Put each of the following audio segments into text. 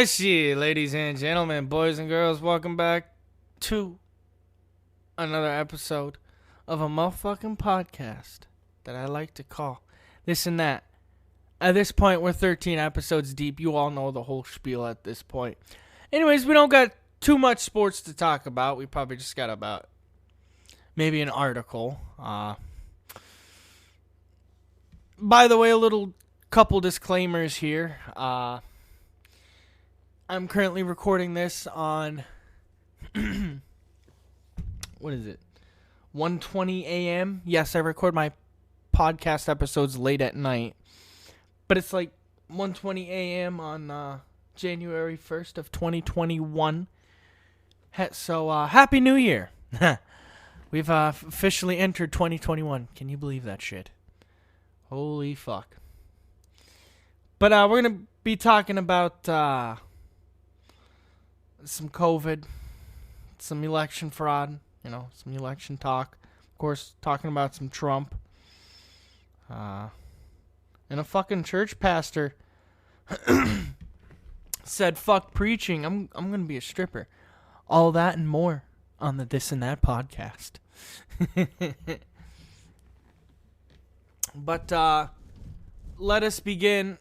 I see, ladies and gentlemen, boys and girls, welcome back to another episode of a motherfucking podcast that I like to call This and That. At this point, we're 13 episodes deep. You all know the whole spiel at this point. Anyways, we don't got too much sports to talk about. We probably just got about maybe an article. By the way, a little couple disclaimers here. I'm currently recording this on, what is it, 1:20 a.m.? Yes, I record my podcast episodes late at night. But it's like 1:20 a.m. on January 1st of 2021. So, Happy New Year. We've officially entered 2021. Can you believe that shit? Holy fuck. But we're going to be talking about some COVID, some election fraud, some election talk. Of course, talking about some Trump. And a fucking church pastor said, fuck preaching, I'm going to be a stripper. All that and more on the This and That podcast. But let us begin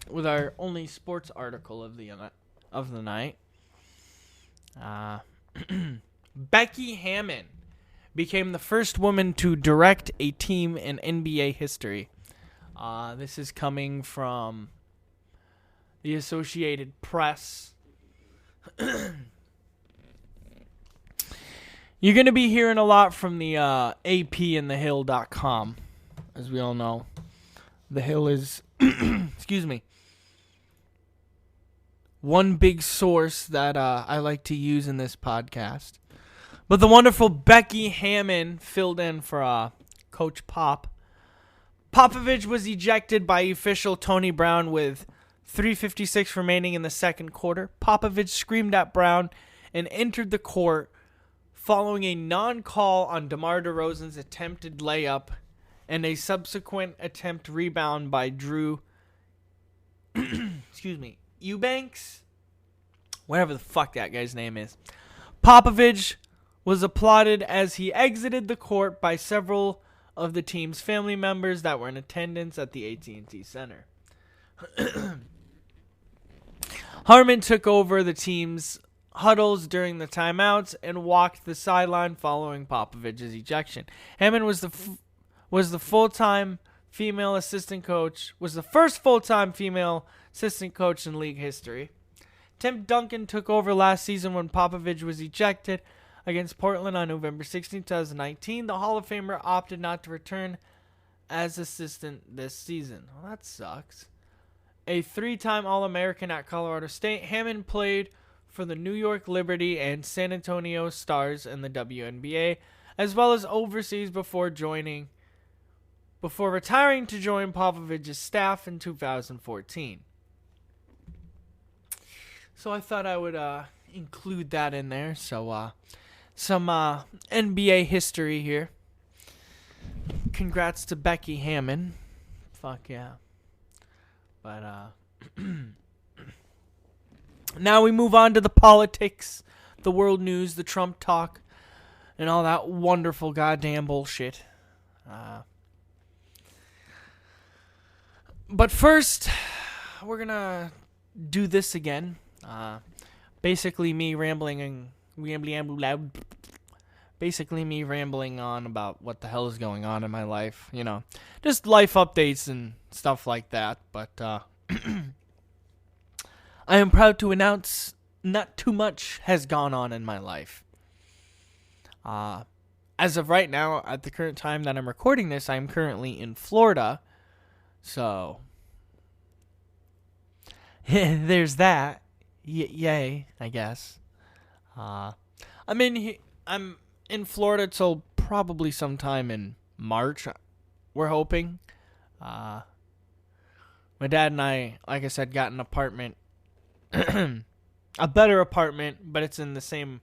with our only sports article of the night. Becky Hammon became the first woman to direct a team in NBA history. This is coming from the Associated Press. You're going to be hearing a lot from the AP and thehill.com, as we all know. The Hill is, excuse me, one big source that I like to use in this podcast. But the wonderful Becky Hammon filled in for Coach Pop. Popovich was ejected by official Tony Brown with 3:56 remaining in the second quarter. Popovich screamed at Brown and entered the court following a non-call on DeMar DeRozan's attempted layup and a subsequent attempt rebound by Drew Eubanks? Whatever the fuck that guy's name is. Popovich was applauded as he exited the court by several of the team's family members that were in attendance at the AT&T Center. Harmon took over the team's huddles during the timeouts and walked the sideline following Popovich's ejection. Hammon was the full-time female assistant coach, was the first full-time female assistant coach in league history. Tim Duncan took over last season when Popovich was ejected against Portland on November 16, 2019. The Hall of Famer opted not to return as assistant this season. Well, that sucks. A three-time All-American at Colorado State, Hammon played for the New York Liberty and San Antonio Stars in the WNBA, as well as overseas before retiring to join Popovich's staff in 2014. So I thought I would include that in there. So some NBA history here. Congrats to Becky Hammon. Fuck yeah. But now we move on to the politics, the world news, the Trump talk, and all that wonderful goddamn bullshit. But first, we're gonna do this again. Basically me rambling on about what the hell is going on in my life. Just life updates and stuff like that. But I am proud to announce not too much has gone on in my life. As of right now, at the current time that I'm recording this, I'm currently in Florida. So, there's that. Yay, I guess. I'm in Florida till probably sometime in March, we're hoping. My dad and I, like I said, got an apartment. A better apartment, but it's in the same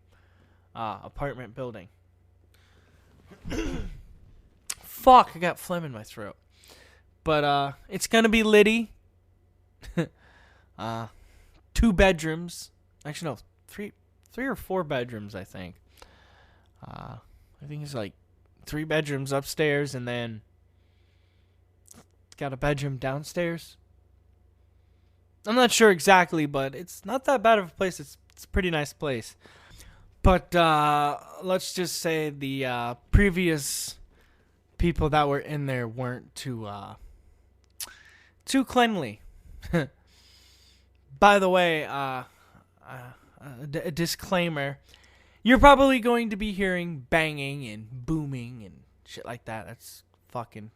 apartment building. Fuck, I got phlegm in my throat. But it's gonna be litty. 2 2 bedrooms. Actually, no, three or 4 bedrooms, I think. I think it's like 3 bedrooms upstairs, and then it's got a bedroom downstairs. I'm not sure exactly, but it's not that bad of a place. It's a pretty nice place. But let's just say the previous people that were in there weren't too cleanly. By the way, a disclaimer. You're probably going to be hearing banging and booming and shit like that. That's fucking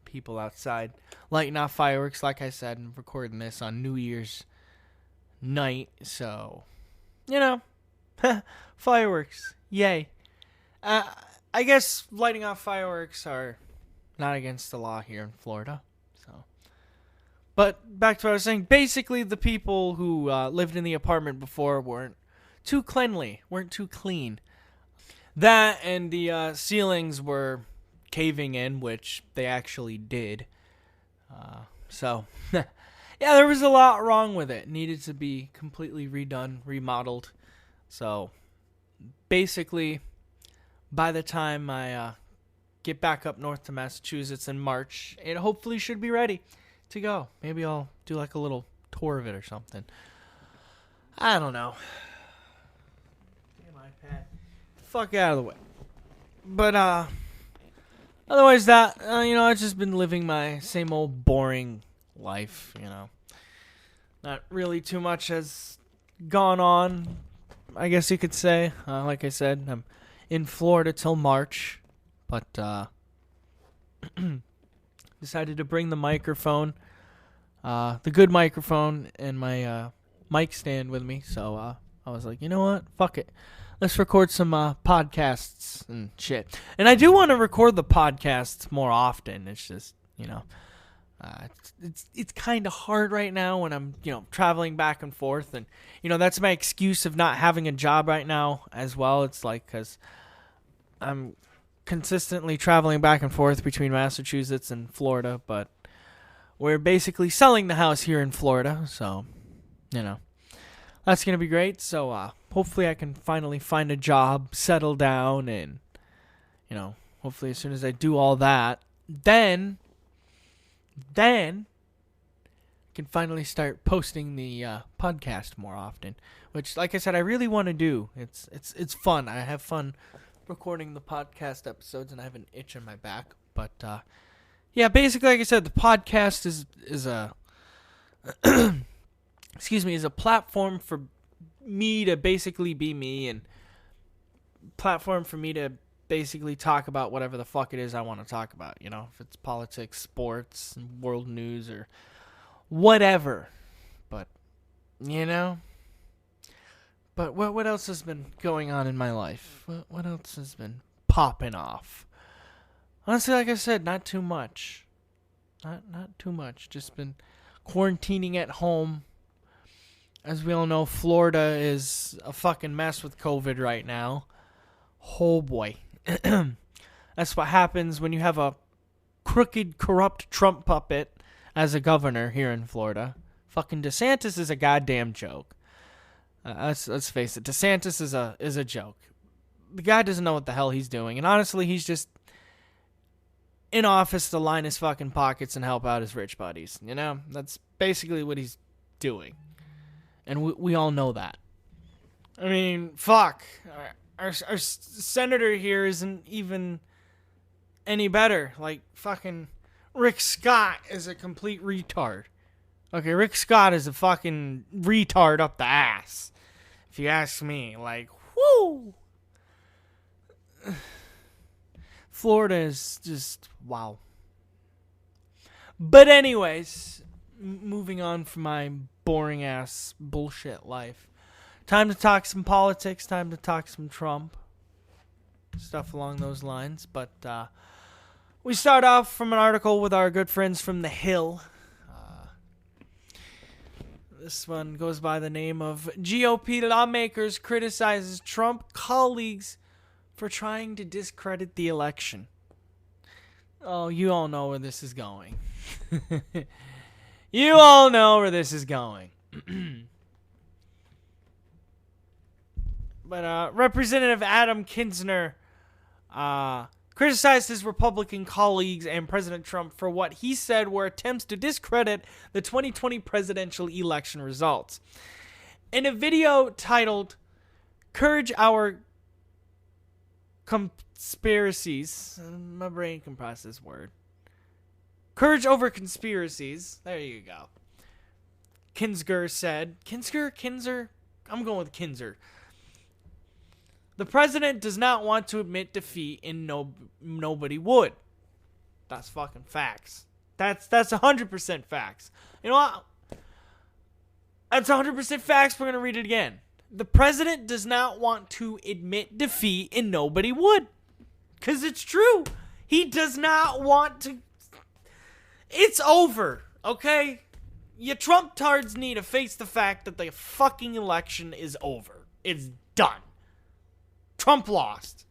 people outside lighting off fireworks, like I said, and recording this on New Year's night. So, fireworks. Yay. I guess lighting off fireworks are not against the law here in Florida. So, but back to what I was saying. Basically, the people who lived in the apartment before weren't too cleanly, weren't too clean. That and the ceilings were caving in, which they actually did. So, yeah, there was a lot wrong with it. Needed to be completely redone, remodeled. So, basically, by the time I get back up north to Massachusetts in March, it hopefully should be ready to go. Maybe I'll do like a little tour of it or something. I don't know. Damn iPad. Fuck out of the way. But, otherwise that, I've just been living my same old boring life, Not really too much has gone on, I guess you could say. Like I said, I'm in Florida till March, but decided to bring the microphone, the good microphone, and my mic stand with me. So I was like, you know what? Fuck it. Let's record some podcasts and shit. And I do want to record the podcasts more often. It's just, it's kind of hard right now when I'm, traveling back and forth. And, that's my excuse of not having a job right now as well. It's like because I'm consistently traveling back and forth between Massachusetts and Florida. But we're basically selling the house here in Florida. So, that's going to be great. So, hopefully I can finally find a job, settle down, and, hopefully as soon as I do all that, then I can finally start posting the podcast more often, which, like I said, I really want to do. It's fun. I have fun recording the podcast episodes, and I have an itch in my back. But, yeah, basically, like I said, the podcast is a is a platform for me to basically be me, and platform for me to basically talk about whatever the fuck it is I want to talk about, if it's politics, sports, world news, or whatever. But, but what else has been going on in my life? What else has been popping off? Honestly, like I said, not too much. Not too much. Just been quarantining at home. As we all know, Florida is a fucking mess with COVID right now. Oh boy. That's what happens when you have a crooked, corrupt Trump puppet as a governor here in Florida. Fucking DeSantis is a goddamn joke. Let's face it, DeSantis is a joke. The guy doesn't know what the hell he's doing, and honestly, he's just in office to line his fucking pockets and help out his rich buddies. That's basically what he's doing. And we all know that. I mean, fuck. Our senator here isn't even any better. Like, fucking Rick Scott is a complete retard. Okay, Rick Scott is a fucking retard up the ass. If you ask me. Like, whoo! Florida is just, wow. But anyways, moving on from my boring ass bullshit life. Time to talk some politics, time to talk some Trump. Stuff along those lines. But we start off from an article with our good friends from The Hill. This one goes by the name of GOP lawmakers criticizes Trump colleagues for trying to discredit the election. Oh, you all know where this is going. You all know where this is going. But Representative Adam Kinzinger criticized his Republican colleagues and President Trump for what he said were attempts to discredit the 2020 presidential election results. In a video titled "Courage Our Conspiracies," my brain can process this word. Courage over conspiracies. There you go. Kinzinger said, Kinzer? I'm going with Kinzer. The president does not want to admit defeat, and nobody would. That's fucking facts. That's 100% facts. You know what? That's 100% facts. We're going to read it again. The president does not want to admit defeat, and nobody would. Because it's true. He does not want to. It's over, okay? You Trump tards need to face the fact that the fucking election is over. It's done. Trump lost.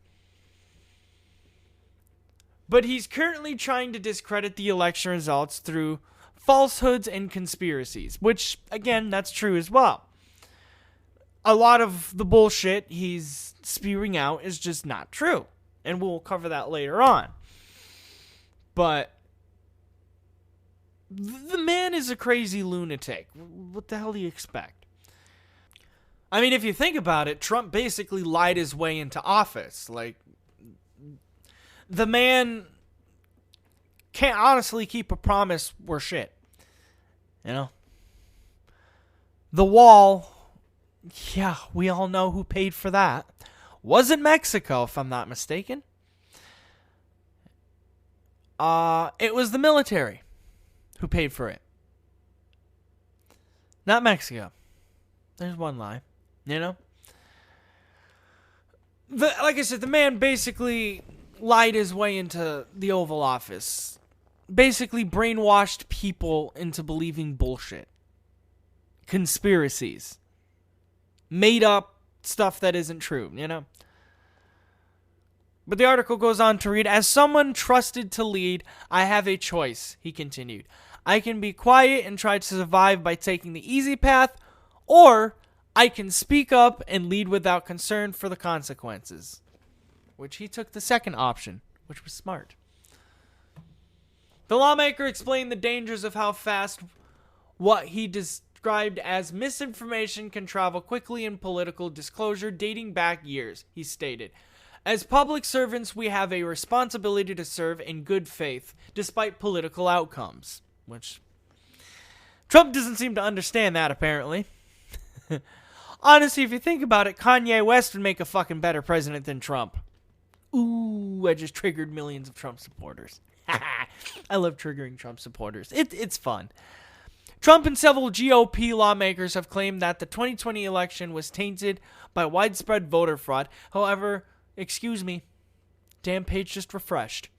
But he's currently trying to discredit the election results through falsehoods and conspiracies, which, again, that's true as well. A lot of the bullshit he's spewing out is just not true, and we'll cover that later on. But the man is a crazy lunatic. What the hell do you expect? I mean, if you think about it, Trump basically lied his way into office. Like, the man can't honestly keep a promise worth shit. You know? The wall, yeah, we all know who paid for that. Wasn't Mexico, if I'm not mistaken. It was the military who paid for it. Not Mexico. There's one lie. You know? Like I said, the man basically lied his way into the Oval Office. Basically brainwashed people into believing bullshit. Conspiracies. Made up stuff that isn't true, you know? But the article goes on to read, as someone trusted to lead, I have a choice, he continued. I can be quiet and try to survive by taking the easy path, or I can speak up and lead without concern for the consequences. Which he took the second option, which was smart. The lawmaker explained the dangers of how fast what he described as misinformation can travel quickly in political disclosure dating back years, he stated. As public servants, we have a responsibility to serve in good faith, despite political outcomes. Which Trump doesn't seem to understand that, apparently. Honestly, if you think about it, Kanye West would make a fucking better president than Trump. Ooh, I just triggered millions of Trump supporters. I love triggering Trump supporters. It's fun. Trump and several GOP lawmakers have claimed that the 2020 election was tainted by widespread voter fraud. However, excuse me, damn page just refreshed.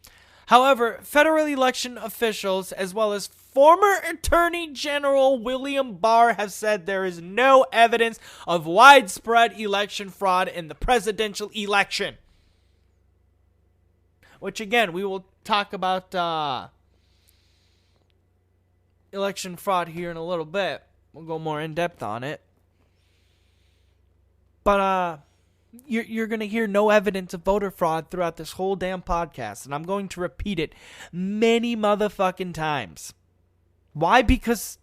However, federal election officials, as well as former Attorney General William Barr, have said there is no evidence of widespread election fraud in the presidential election. Which, again, we will talk about election fraud here in a little bit. We'll go more in depth on it. But you're going to hear no evidence of voter fraud throughout this whole damn podcast. And I'm going to repeat it many motherfucking times. Why? Because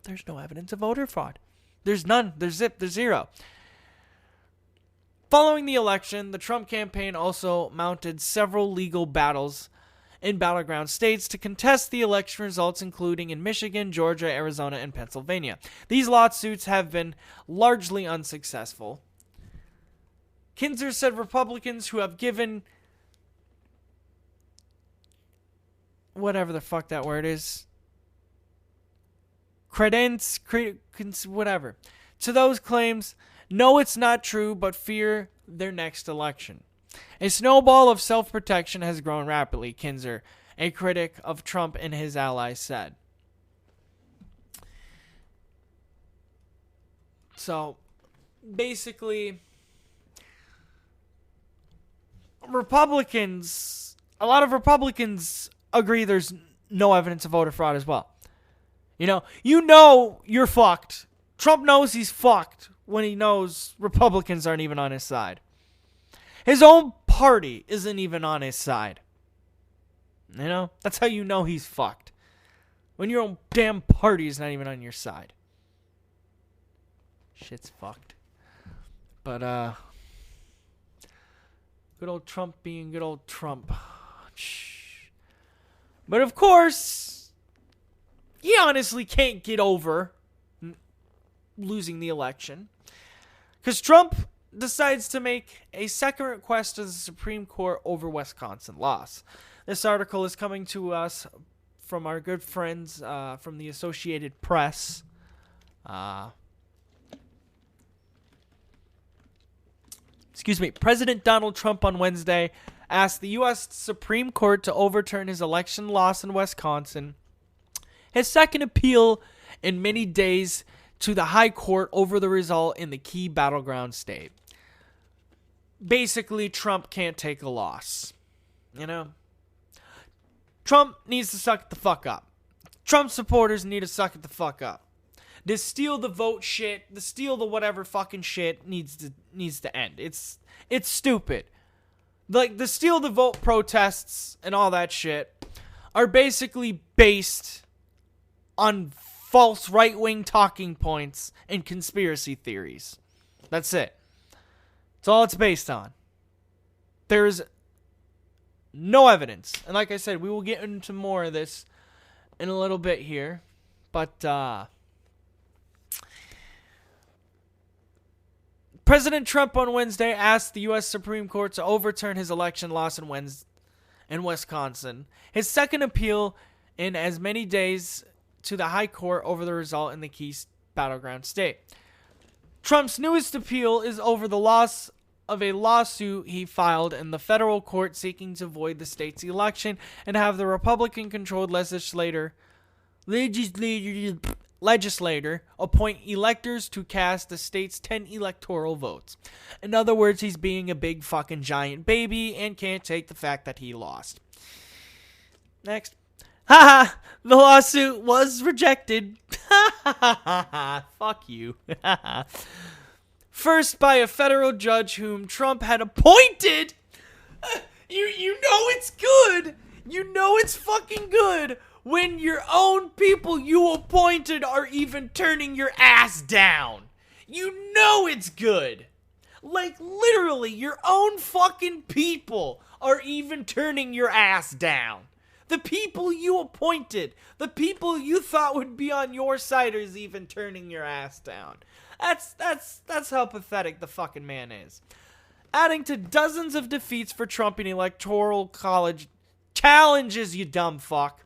there's no evidence of voter fraud. There's none. There's zero. Following the election, the Trump campaign also mounted several legal battles in battleground states to contest the election results, including in Michigan, Georgia, Arizona, and Pennsylvania. These lawsuits have been largely unsuccessful. Kinzer said Republicans who have given whatever the fuck that word is, credence, whatever, to those claims, know it's not true, but fear their next election. A snowball of self-protection has grown rapidly, Kinzer, a critic of Trump and his allies, said. So, basically, a lot of Republicans agree there's no evidence of voter fraud as well. You know you're fucked. Trump knows he's fucked when he knows Republicans aren't even on his side. His own party isn't even on his side. You know? That's how you know he's fucked. When your own damn party is not even on your side. Shit's fucked. But, good old Trump being good old Trump. But of course, he honestly can't get over losing the election. Because Trump decides to make a second request to the Supreme Court over Wisconsin laws. This article is coming to us from our good friends from the Associated Press. President Donald Trump on Wednesday asked the U.S. Supreme Court to overturn his election loss in Wisconsin, his second appeal in many days to the high court over the result in the key battleground state. Basically, Trump can't take a loss. You know? Trump needs to suck it the fuck up. Trump supporters need to suck it the fuck up. This steal the vote shit, the steal the whatever fucking shit needs to end. It's stupid. Like, the steal the vote protests and all that shit are basically based on false right-wing talking points and conspiracy theories. That's it. That's all it's based on. There's no evidence. And like I said, we will get into more of this in a little bit here. But, President Trump on Wednesday asked the U.S. Supreme Court to overturn his election loss in Wisconsin, his second appeal in as many days to the high court over the result in the key battleground state. Trump's newest appeal is over the loss of a lawsuit he filed in the federal court seeking to void the state's election and have the Republican-controlled legislator appoint electors to cast the state's 10 electoral votes. In other words, he's being a big fucking giant baby and can't take the fact that he lost. Next. Haha, the lawsuit was rejected. Fuck you. First by a federal judge whom Trump had appointed. You know it's good. You know it's fucking good when your own people you appointed are even turning your ass down. You know it's good. Like, literally, your own fucking people are even turning your ass down. The people you appointed, the people you thought would be on your side is even turning your ass down. That's how pathetic the fucking man is. Adding to dozens of defeats for Trump in electoral college challenges, you dumb fuck.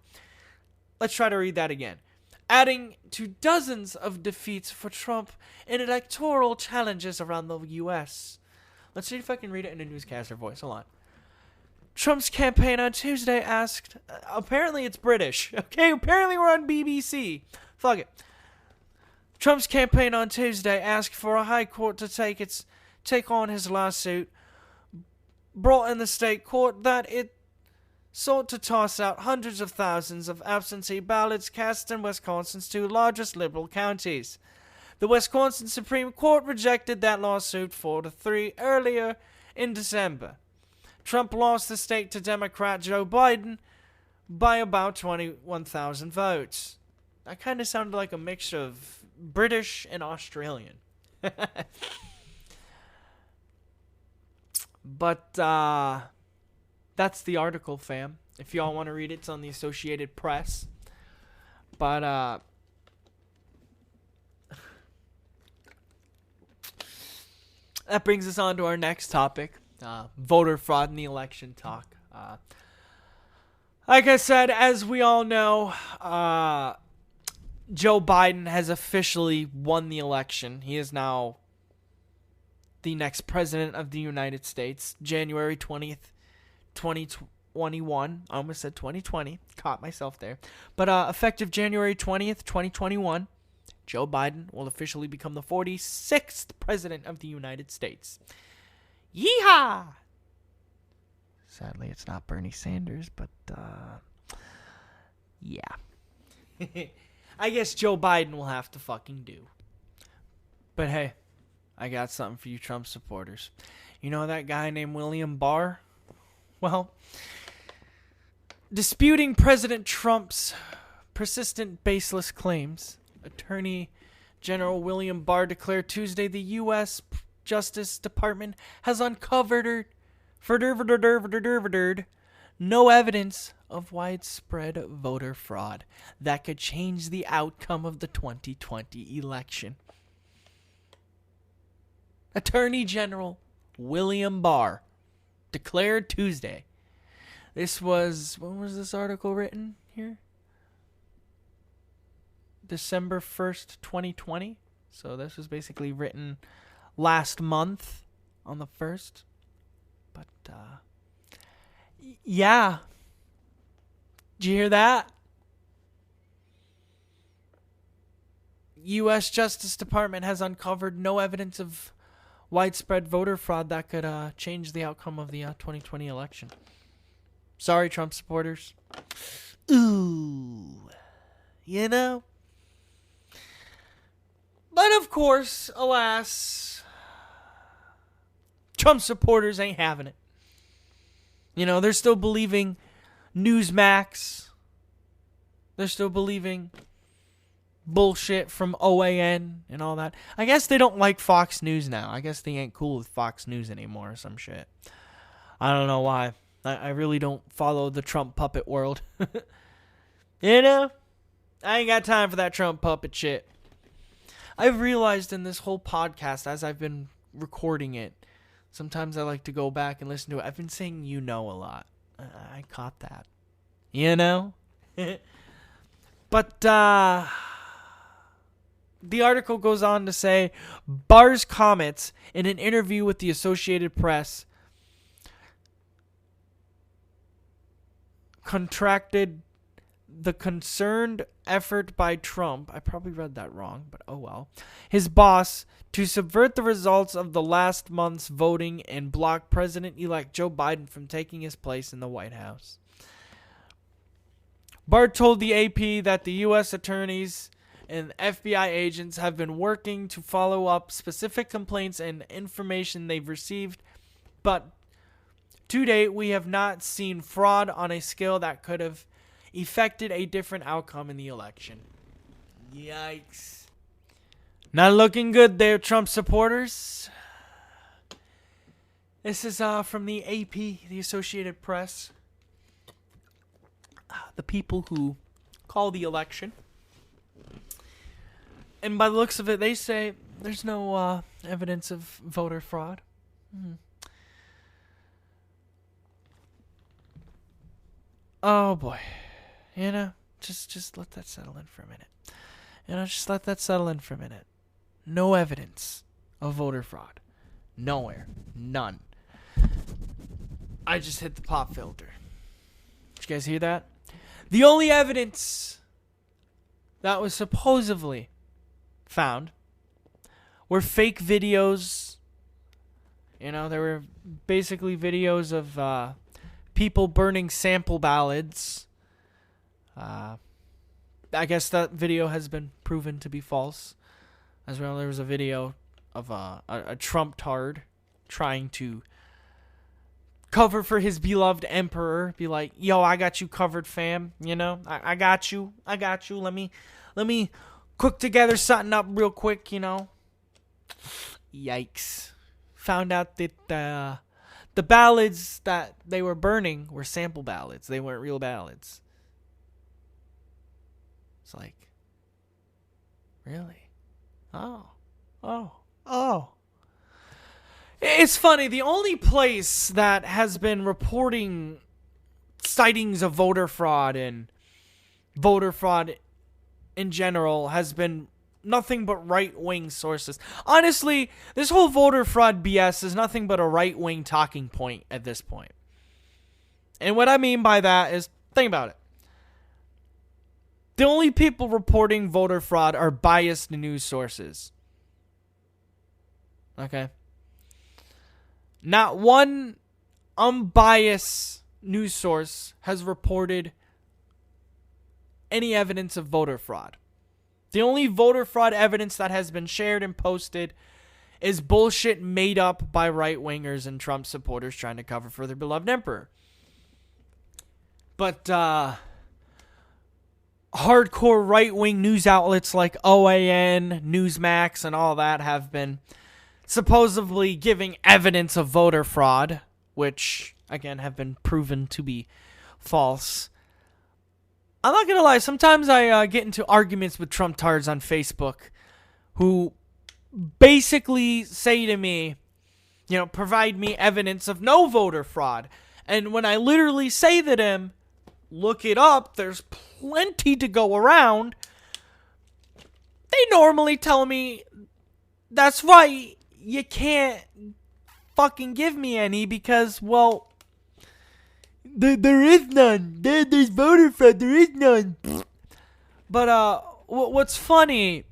Let's try to read that again. Adding to dozens of defeats for Trump in electoral challenges around the U.S. Let's see if I can read it in a newscaster voice. Hold on. Trump's campaign on Tuesday asked... apparently it's British. Okay, apparently we're on BBC. Fuck it. Trump's campaign on Tuesday asked for a high court to take on his lawsuit brought in the state court that it sought to toss out hundreds of thousands of absentee ballots cast in Wisconsin's two largest liberal counties. The Wisconsin Supreme Court rejected that lawsuit 4-3 earlier in December. Trump lost the state to Democrat Joe Biden by about 21,000 votes. That kind of sounded like a mixture of British and Australian. But, that's the article, fam. If y'all want to read it, it's on the Associated Press. But, that brings us on to our next topic. Voter fraud in the election talk. Like I said, as we all know, Joe Biden has officially won the election. He is now the next president of the United States. January 20th, 2021. I almost said 2020. Caught myself there. But effective January 20th, 2021, Joe Biden will officially become the 46th president of the United States. Yeehaw! Sadly, it's not Bernie Sanders, but, yeah. I guess Joe Biden will have to fucking do. But hey, I got something for you Trump supporters. You know that guy named William Barr? Well, disputing President Trump's persistent baseless claims, Attorney General William Barr declared Tuesday the U.S. Justice Department has uncovered no evidence of widespread voter fraud that could change the outcome of the 2020 election. Attorney General William Barr declared Tuesday. This was, when was this article written here? December 1st, 2020. So this was basically written last month on the 1st. But, yeah. Did you hear that? U.S. Justice Department has uncovered no evidence of widespread voter fraud that could change the outcome of the 2020 election. Sorry, Trump supporters. Ooh. You know? But of course, alas, Trump supporters ain't having it. You know, they're still believing Newsmax. They're still believing bullshit from OAN and all that. I guess they don't like Fox News now. I guess they ain't cool with Fox News anymore or some shit. I don't know why. I really don't follow the Trump puppet world. You know? I ain't got time for that Trump puppet shit. I've realized in this whole podcast, as I've been recording it, sometimes I like to go back and listen to it. I've been saying "you know" a lot. I caught that. You know? But, the article goes on to say, Barr's comments in an interview with the Associated Press contracted the concerned effort by Trump, I probably read that wrong, but oh well, his boss, to subvert the results of the last month's voting and block President-elect Joe Biden from taking his place in the White House. Barr told the AP that the U.S. attorneys and FBI agents have been working to follow up specific complaints and information they've received, but to date, we have not seen fraud on a scale that could have effected a different outcome in the election. Yikes. Not looking good there, Trump supporters. This is from the AP, the Associated Press. The people who call the election. And by the looks of it, they say there's no evidence of voter fraud. Oh boy. You know, just let that settle in for a minute. Just let that settle in for a minute. No evidence of voter fraud. Nowhere. None. I just hit the pop filter. Did you guys hear that? The only evidence that was supposedly found were fake videos. There were basically videos of people burning sample ballots. I guess that video has been proven to be false. As well, there was a video of a Trump tard trying to cover for his beloved emperor. Be like, yo, I got you covered, fam. I got you. Let me cook together something up real quick, Yikes. Found out that the ballots that they were burning were sample ballots. They weren't real ballots. It's like, really? Oh. It's funny. The only place that has been reporting sightings of voter fraud and voter fraud in general has been nothing but right-wing sources. Honestly, this whole voter fraud BS is nothing but a right-wing talking point at this point. And what I mean by that is, think about it. The only people reporting voter fraud are biased news sources. Okay? Not one unbiased news source has reported any evidence of voter fraud. The only voter fraud evidence that has been shared and posted is bullshit made up by right-wingers and Trump supporters trying to cover for their beloved emperor. But hardcore right-wing news outlets like OAN, Newsmax, and all that have been supposedly giving evidence of voter fraud, which, again, have been proven to be false. I'm not going to lie, sometimes I get into arguments with Trump tards on Facebook who basically say to me, provide me evidence of no voter fraud. And when I literally say to them, look it up, there's plenty to go around, they normally tell me, that's right, you can't fucking give me any because, well, there is none. There's voter fraud, there is none. But what's funny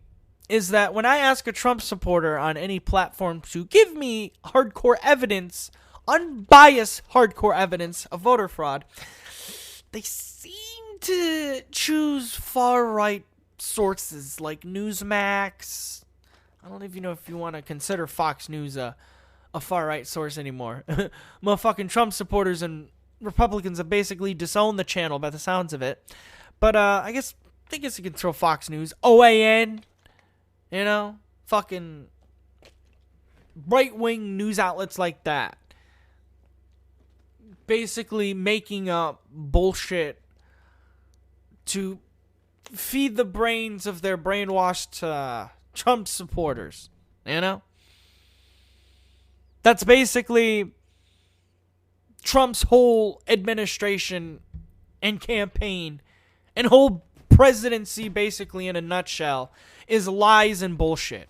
is that when I ask a Trump supporter on any platform to give me hardcore evidence, unbiased hardcore evidence of voter fraud, they seem to choose far-right sources like Newsmax. I don't even know if you want to consider Fox News a far-right source anymore. Motherfucking Trump supporters and Republicans have basically disowned the channel by the sounds of it. But I guess you can throw Fox News, OAN, fucking right-wing news outlets like that. Basically making up bullshit to feed the brains of their brainwashed Trump supporters. That's basically Trump's whole administration and campaign and whole presidency, basically in a nutshell, is lies and bullshit.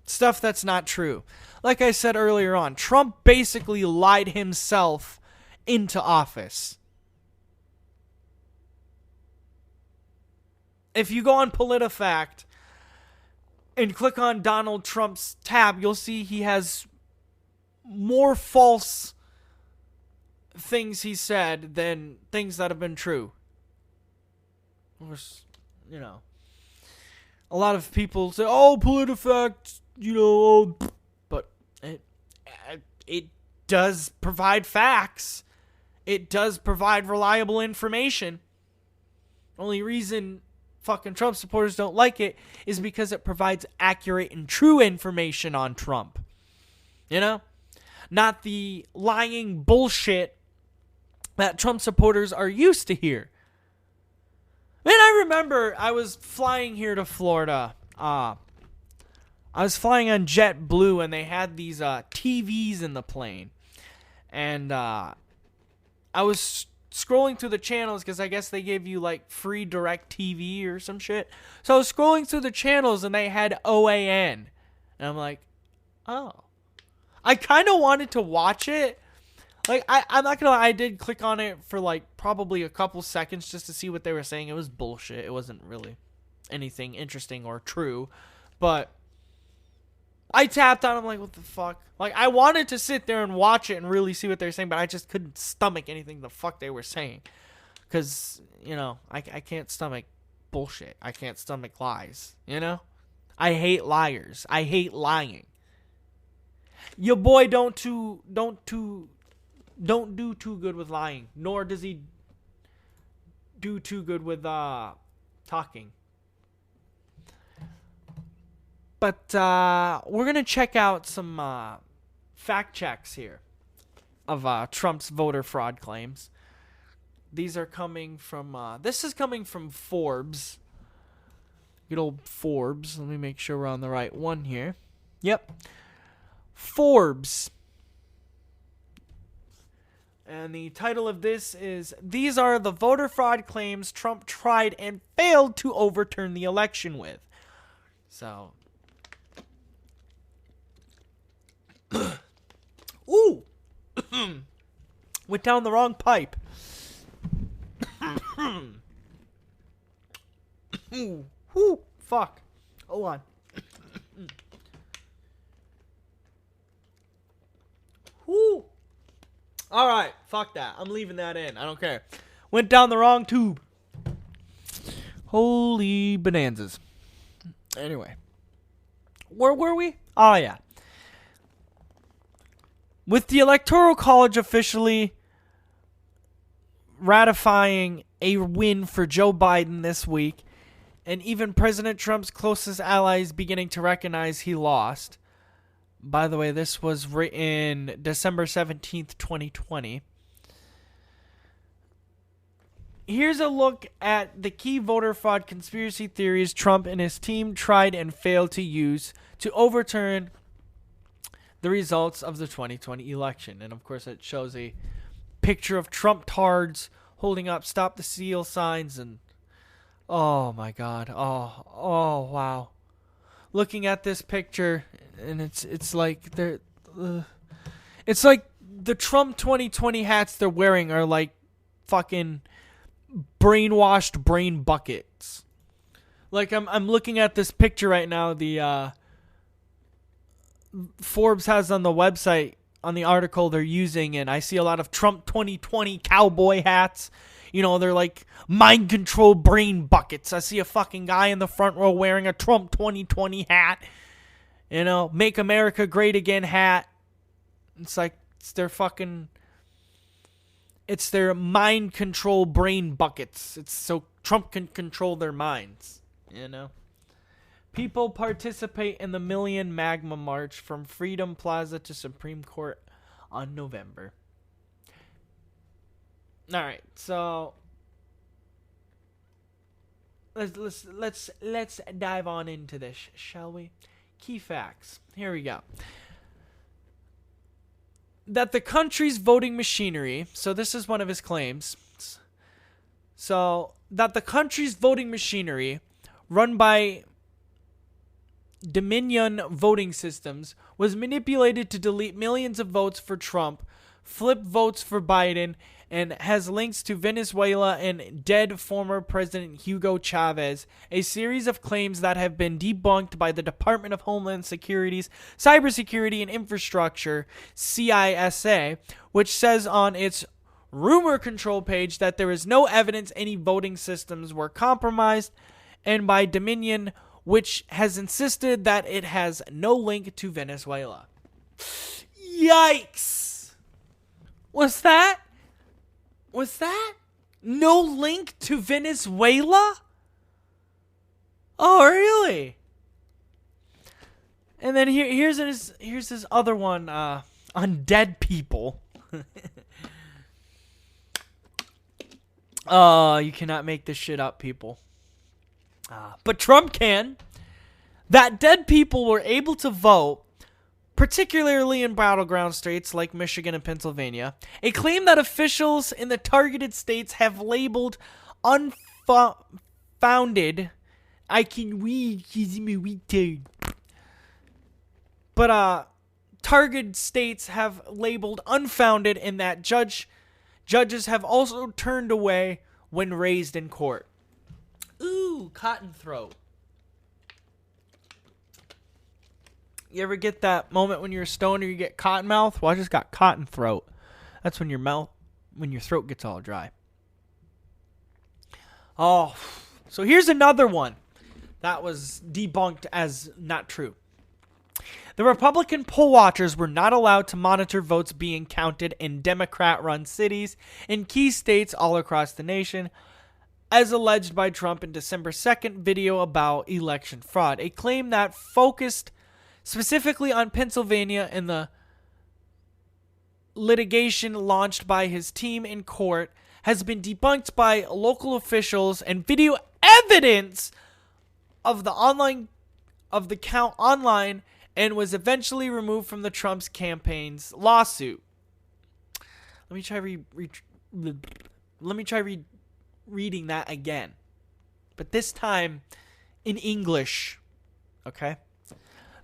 Stuff that's not true. Like I said earlier on, Trump basically lied himself into office. If you go on PolitiFact and click on Donald Trump's tab, you'll see he has more false things he said than things that have been true. Of course, a lot of people say, oh, PolitiFact, but it does provide facts. It does provide reliable information. Only reason fucking Trump supporters don't like it is because it provides accurate and true information on Trump. Not the lying bullshit that Trump supporters are used to hear. Man, I remember I was flying here to Florida. I was flying on JetBlue, and they had these TVs in the plane. And I was scrolling through the channels because I guess they gave you like free direct TV or some shit. So I was scrolling through the channels, and they had OAN. And I'm like, oh. I kind of wanted to watch it. Like, I'm not gonna lie, I did click on it for like probably a couple seconds just to see what they were saying. It was bullshit. It wasn't really anything interesting or true. But I tapped on it. I'm like, what the fuck? Like, I wanted to sit there and watch it and really see what they were saying, but I just couldn't stomach anything the fuck they were saying. Because, I can't stomach bullshit. I can't stomach lies, I hate liars. I hate lying. Your boy don't do too good with lying, nor does he do too good with talking. But we're going to check out some fact checks here of Trump's voter fraud claims. These are coming from, this is coming from Forbes. Good old Forbes. Let me make sure we're on the right one here. Yep. Forbes. And the title of this is, These are the voter fraud claims Trump tried and failed to overturn the election with. So. Ooh. Went down the wrong pipe. Ooh. Fuck. Hold on. Ooh. All right, fuck that. I'm leaving that in. I don't care. Went down the wrong tube. Holy bonanzas. Anyway. Where were we? Oh, yeah. With the Electoral College officially ratifying a win for Joe Biden this week, and even President Trump's closest allies beginning to recognize he lost. By the way, this was written December 17th, 2020. Here's a look at the key voter fraud conspiracy theories Trump and his team tried and failed to use to overturn the results of the 2020 election. And of course, it shows a picture of Trump tards holding up "Stop the Steal" signs, and oh my God, oh wow. Looking at this picture, and it's like it's like the Trump 2020 hats they're wearing are like fucking brainwashed brain buckets. Like I'm looking at this picture right now. The Forbes has on the website, on the article they're using, and I see a lot of Trump 2020 cowboy hats. You know, they're like mind control brain buckets. I see a fucking guy in the front row wearing a Trump 2020 hat. You know, "Make America Great Again" hat. It's like it's their mind control brain buckets. It's so Trump can control their minds, you know. People participate in the Million Magma March from Freedom Plaza to Supreme Court on November. All right, so let's dive on into this, shall we? Key facts. Here we go. That the country's voting machinery, so this is one of his claims. So, that the country's voting machinery, run by Dominion voting systems, was manipulated to delete millions of votes for Trump, flip votes for Biden, and has links to Venezuela and dead former President Hugo Chavez, a series of claims that have been debunked by the Department of Homeland Security's Cybersecurity and Infrastructure, CISA, which says on its rumor control page that there is no evidence any voting systems were compromised, and by Dominion, which has insisted that it has no link to Venezuela. Yikes! Was that no link to Venezuela? Oh, really? And then here's his other one on dead people. Oh, you cannot make this shit up, people. But Trump can. That dead people were able to vote, particularly in battleground states like Michigan and Pennsylvania, a claim that officials in the targeted states have labeled unfounded. But targeted states have labeled unfounded, in that judges have also turned away when raised in court. Ooh, cotton throat. You ever get that moment when you're a stoner, you get cotton mouth? Well, I just got cotton throat. That's when your throat gets all dry. Oh, so here's another one that was debunked as not true. The Republican poll watchers were not allowed to monitor votes being counted in Democrat-run cities in key states all across the nation, as alleged by Trump in December 2nd video about election fraud, a claim that focused specifically on Pennsylvania and the litigation launched by his team in court has been debunked by local officials, and video evidence of the count online, and was eventually removed from the Trump's campaign's lawsuit. Let me try reading that again, but this time in English. Okay.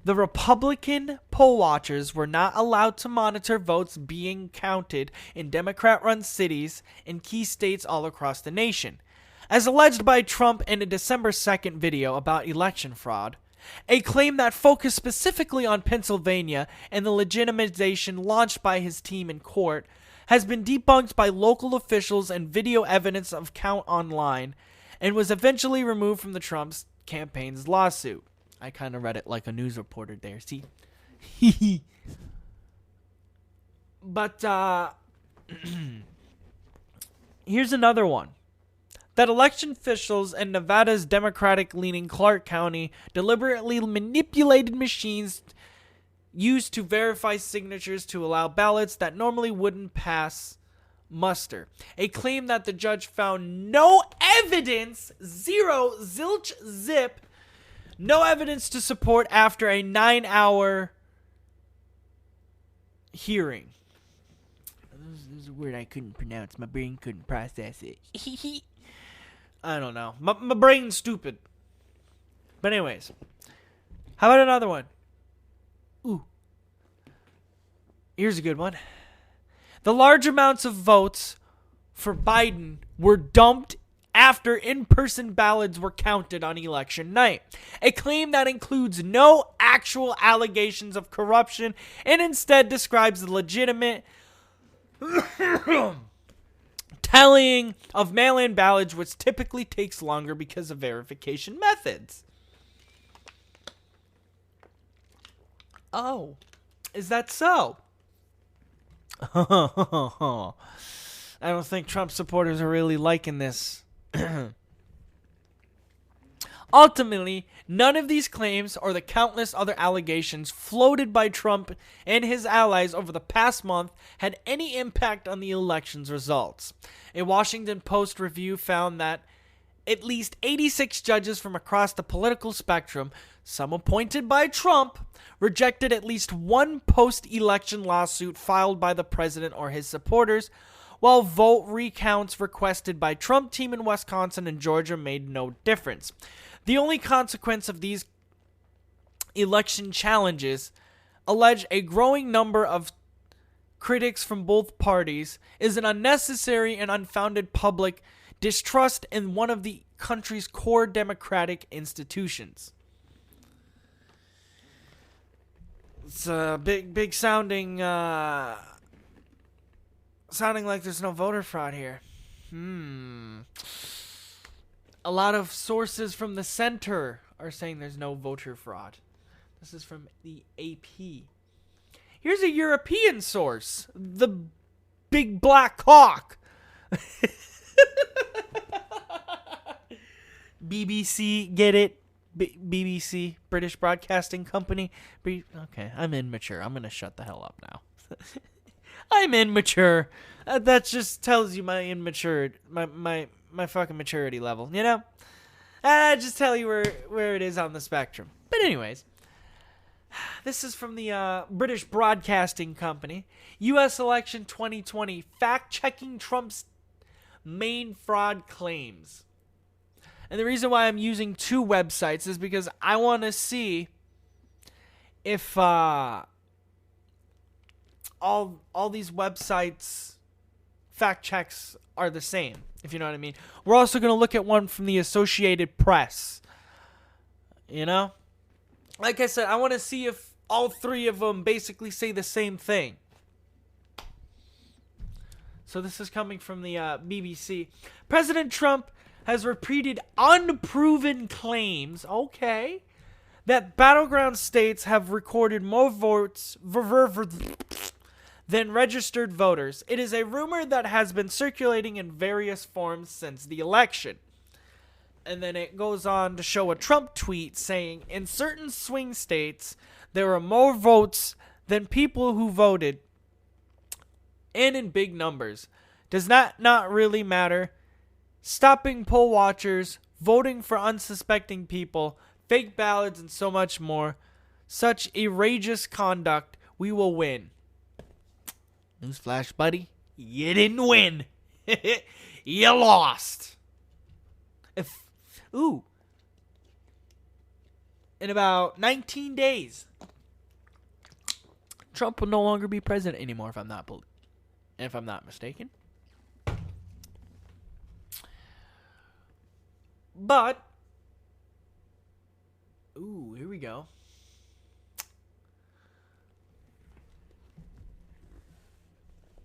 The Republican poll watchers were not allowed to monitor votes being counted in Democrat-run cities in key states all across the nation, as alleged by Trump in a December 2nd video about election fraud, a claim that focused specifically on Pennsylvania and the legitimization launched by his team in court, has been debunked by local officials and video evidence of count online, and was eventually removed from the Trump's campaign's lawsuit. I kind of read it like a news reporter there, see? But here's another one. That election officials in Nevada's Democratic-leaning Clark County deliberately manipulated machines used to verify signatures to allow ballots that normally wouldn't pass muster. A claim that the judge found no evidence, zero, zilch, zip, no evidence to support after a 9-hour hearing. This is a word I couldn't pronounce. My brain couldn't process it. I don't know. My brain's stupid. But anyways. How about another one? Ooh. Here's a good one. The large amounts of votes for Biden were dumped after in-person ballots were counted on election night. A claim that includes no actual allegations of corruption and instead describes the legitimate tallying of mail-in ballots, which typically takes longer because of verification methods. Oh, is that so? I don't think Trump supporters are really liking this. Ultimately, none of these claims or the countless other allegations floated by Trump and his allies over the past month had any impact on the election's results. A Washington Post review found that at least 86 judges from across the political spectrum, some appointed by Trump, rejected at least one post-election lawsuit filed by the president or his supporters, while vote recounts requested by Trump team in Wisconsin and Georgia made no difference. The only consequence of these election challenges, allege a growing number of critics from both parties, is an unnecessary and unfounded public distrust in one of the country's core democratic institutions. It's a big sounding like there's no voter fraud here. A lot of sources from the center are saying there's no voter fraud. This is from the AP. Here's a European source. The Big Black Hawk. BBC, get it? BBC, British Broadcasting Company. Okay, I'm immature. I'm going to shut the hell up now. I'm immature. That just tells you my immaturity, my fucking maturity level, you know? I just tell you where it is on the spectrum. But anyways, this is from the British Broadcasting Company. U.S. election 2020, fact-checking Trump's main fraud claims. And the reason why I'm using two websites is because I want to see if all these websites fact checks are the same, if you know what I mean. We're also going to look at one from the Associated Press. You know? Like I said, I want to see if all three of them basically say the same thing. So this is coming from the BBC. President Trump has repeated unproven claims, that battleground states have recorded more votes than registered voters. It is a rumor that has been circulating in various forms since the election. And then it goes on to show a Trump tweet saying, in certain swing states, there are more votes than people who voted, and in big numbers. Does that not really matter? Stopping poll watchers, voting for unsuspecting people, fake ballots, and so much more. Such outrageous conduct, we will win. Newsflash, buddy. You didn't win. You lost. In about 19 days, Trump will no longer be president anymore, if I'm not mistaken. But, here we go.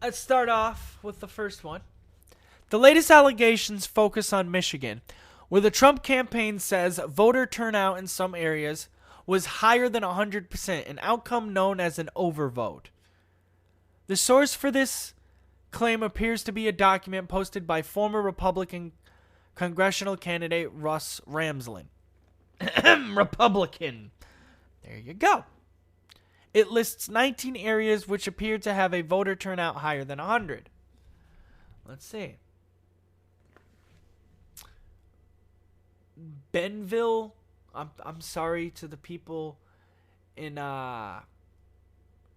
Let's start off with the first one. The latest allegations focus on Michigan, where the Trump campaign says voter turnout in some areas was higher than 100%, an outcome known as an overvote. The source for this claim appears to be a document posted by former Republican congressional candidate Russ Ramsland. Republican. There you go. It lists 19 areas which appear to have a voter turnout higher than 100. Let's see. Benville. I'm sorry to the people in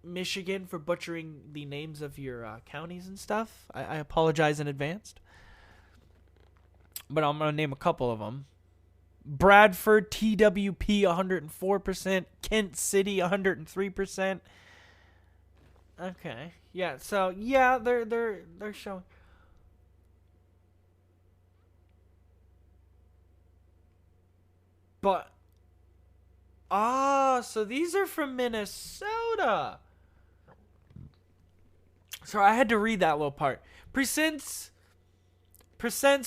Michigan for butchering the names of your counties and stuff. I apologize in advance. But I'm going to name a couple of them. Bradford, TWP, 104%. Kent City, 103%. Okay. Yeah, so, yeah, they're showing. But, so these are from Minnesota. Sorry, I had to read that little part. Percents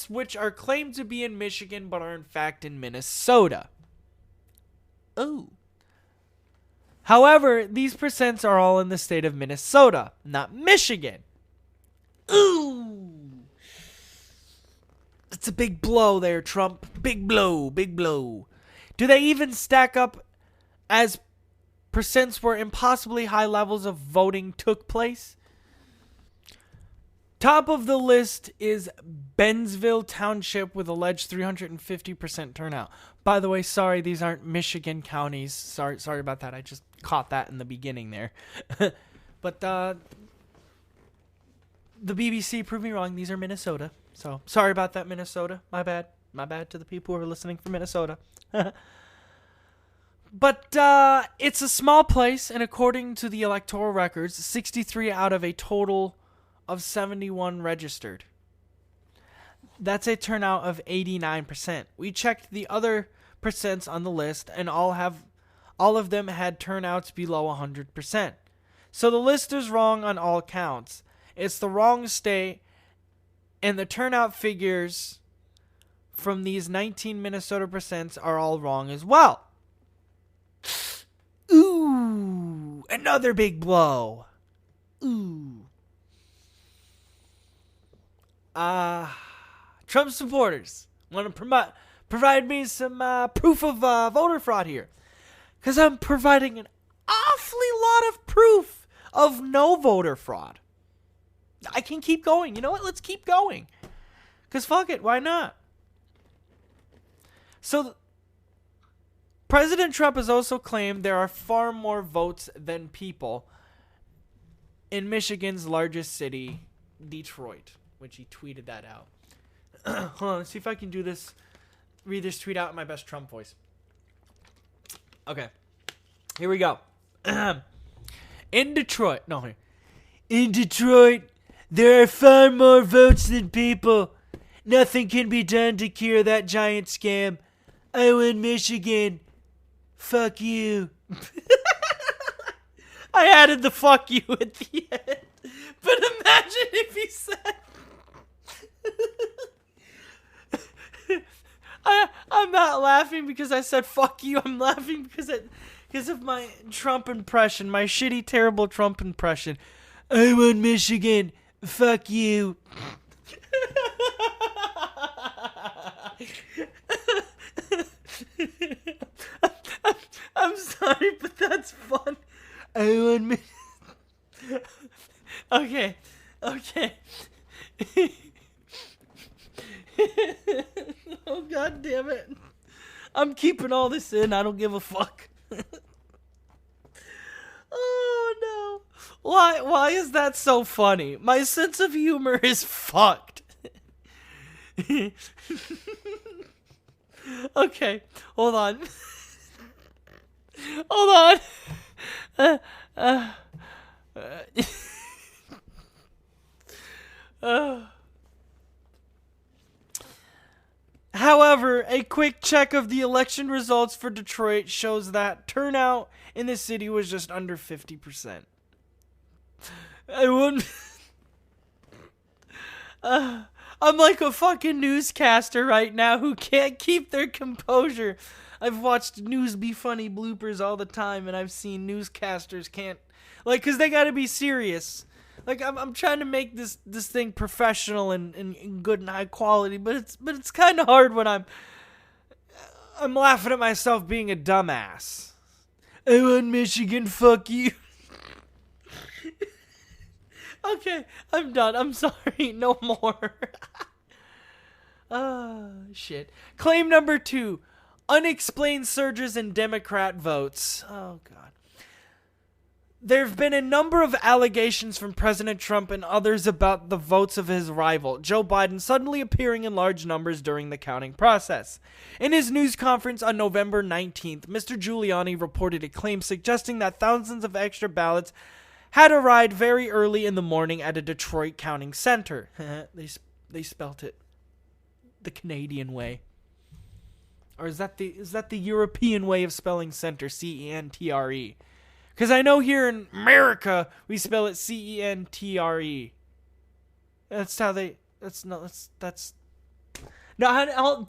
which are claimed to be in Michigan but are in fact in Minnesota. Oh. However, these percents are all in the state of Minnesota, not Michigan. Ooh. It's a big blow there, Trump. Big blow, big blow. Do they even stack up as percents where impossibly high levels of voting took place? Top of the list is Bennsville Township with alleged 350% turnout. By the way, sorry, these aren't Michigan counties. Sorry about that. I just caught that in the beginning there. But the BBC proved me wrong. These are Minnesota. So sorry about that, Minnesota. My bad. My bad to the people who are listening from Minnesota. But it's a small place, and according to the electoral records, 63 out of a total of 71 registered. That's a turnout of 89%. We checked the other percents on the list, and all of them had turnouts below 100%. So the list is wrong on all counts. It's the wrong state, and the turnout figures from these 19 Minnesota percents are all wrong as well. Ooh, another big blow. Ooh. Trump supporters want to provide me some proof of voter fraud here. Because I'm providing an awfully lot of proof of no voter fraud. I can keep going. You know what? Let's keep going. Because fuck it. Why not? So, President Trump has also claimed there are far more votes than people in Michigan's largest city, Detroit, which he tweeted that out. Hold on, let's see if I can do this. Read this tweet out in my best Trump voice. Okay. Here we go. In Detroit, there are far more votes than people. Nothing can be done to cure that giant scam. I win Michigan. Fuck you. I added the fuck you at the end. But imagine if he said... I'm not laughing because I said fuck you. I'm laughing because of my Trump impression. My shitty, terrible Trump impression. I won Michigan. Fuck you. I'm sorry, but that's fun. I won Michigan. Okay. Oh, god damn it. I'm keeping all this in. I don't give a fuck. Oh, no. Why is that so funny? My sense of humor is fucked. Okay. Hold on. However, a quick check of the election results for Detroit shows that turnout in the city was just under 50%. I wouldn't... I'm like a fucking newscaster right now who can't keep their composure. I've watched News Be Funny bloopers all the time, and I've seen newscasters can't... Like, because they gotta be serious. Like I'm trying to make this thing professional and good and high quality, but it's kind of hard when I'm laughing at myself being a dumbass. I want Michigan, fuck you. Okay, I'm done. I'm sorry. No more. Shit. Claim number 2. Unexplained surges in Democrat votes. Oh, God. There have been a number of allegations from President Trump and others about the votes of his rival, Joe Biden, suddenly appearing in large numbers during the counting process. In his news conference on November 19th, Mr. Giuliani reported a claim suggesting that thousands of extra ballots had arrived very early in the morning at a Detroit counting center. They spelt it the Canadian way. Or is that the European way of spelling center? C-E-N-T-R-E. Because I know here in America we spell it C-E-N-T-R-E. That's how they. That's no. That's. No,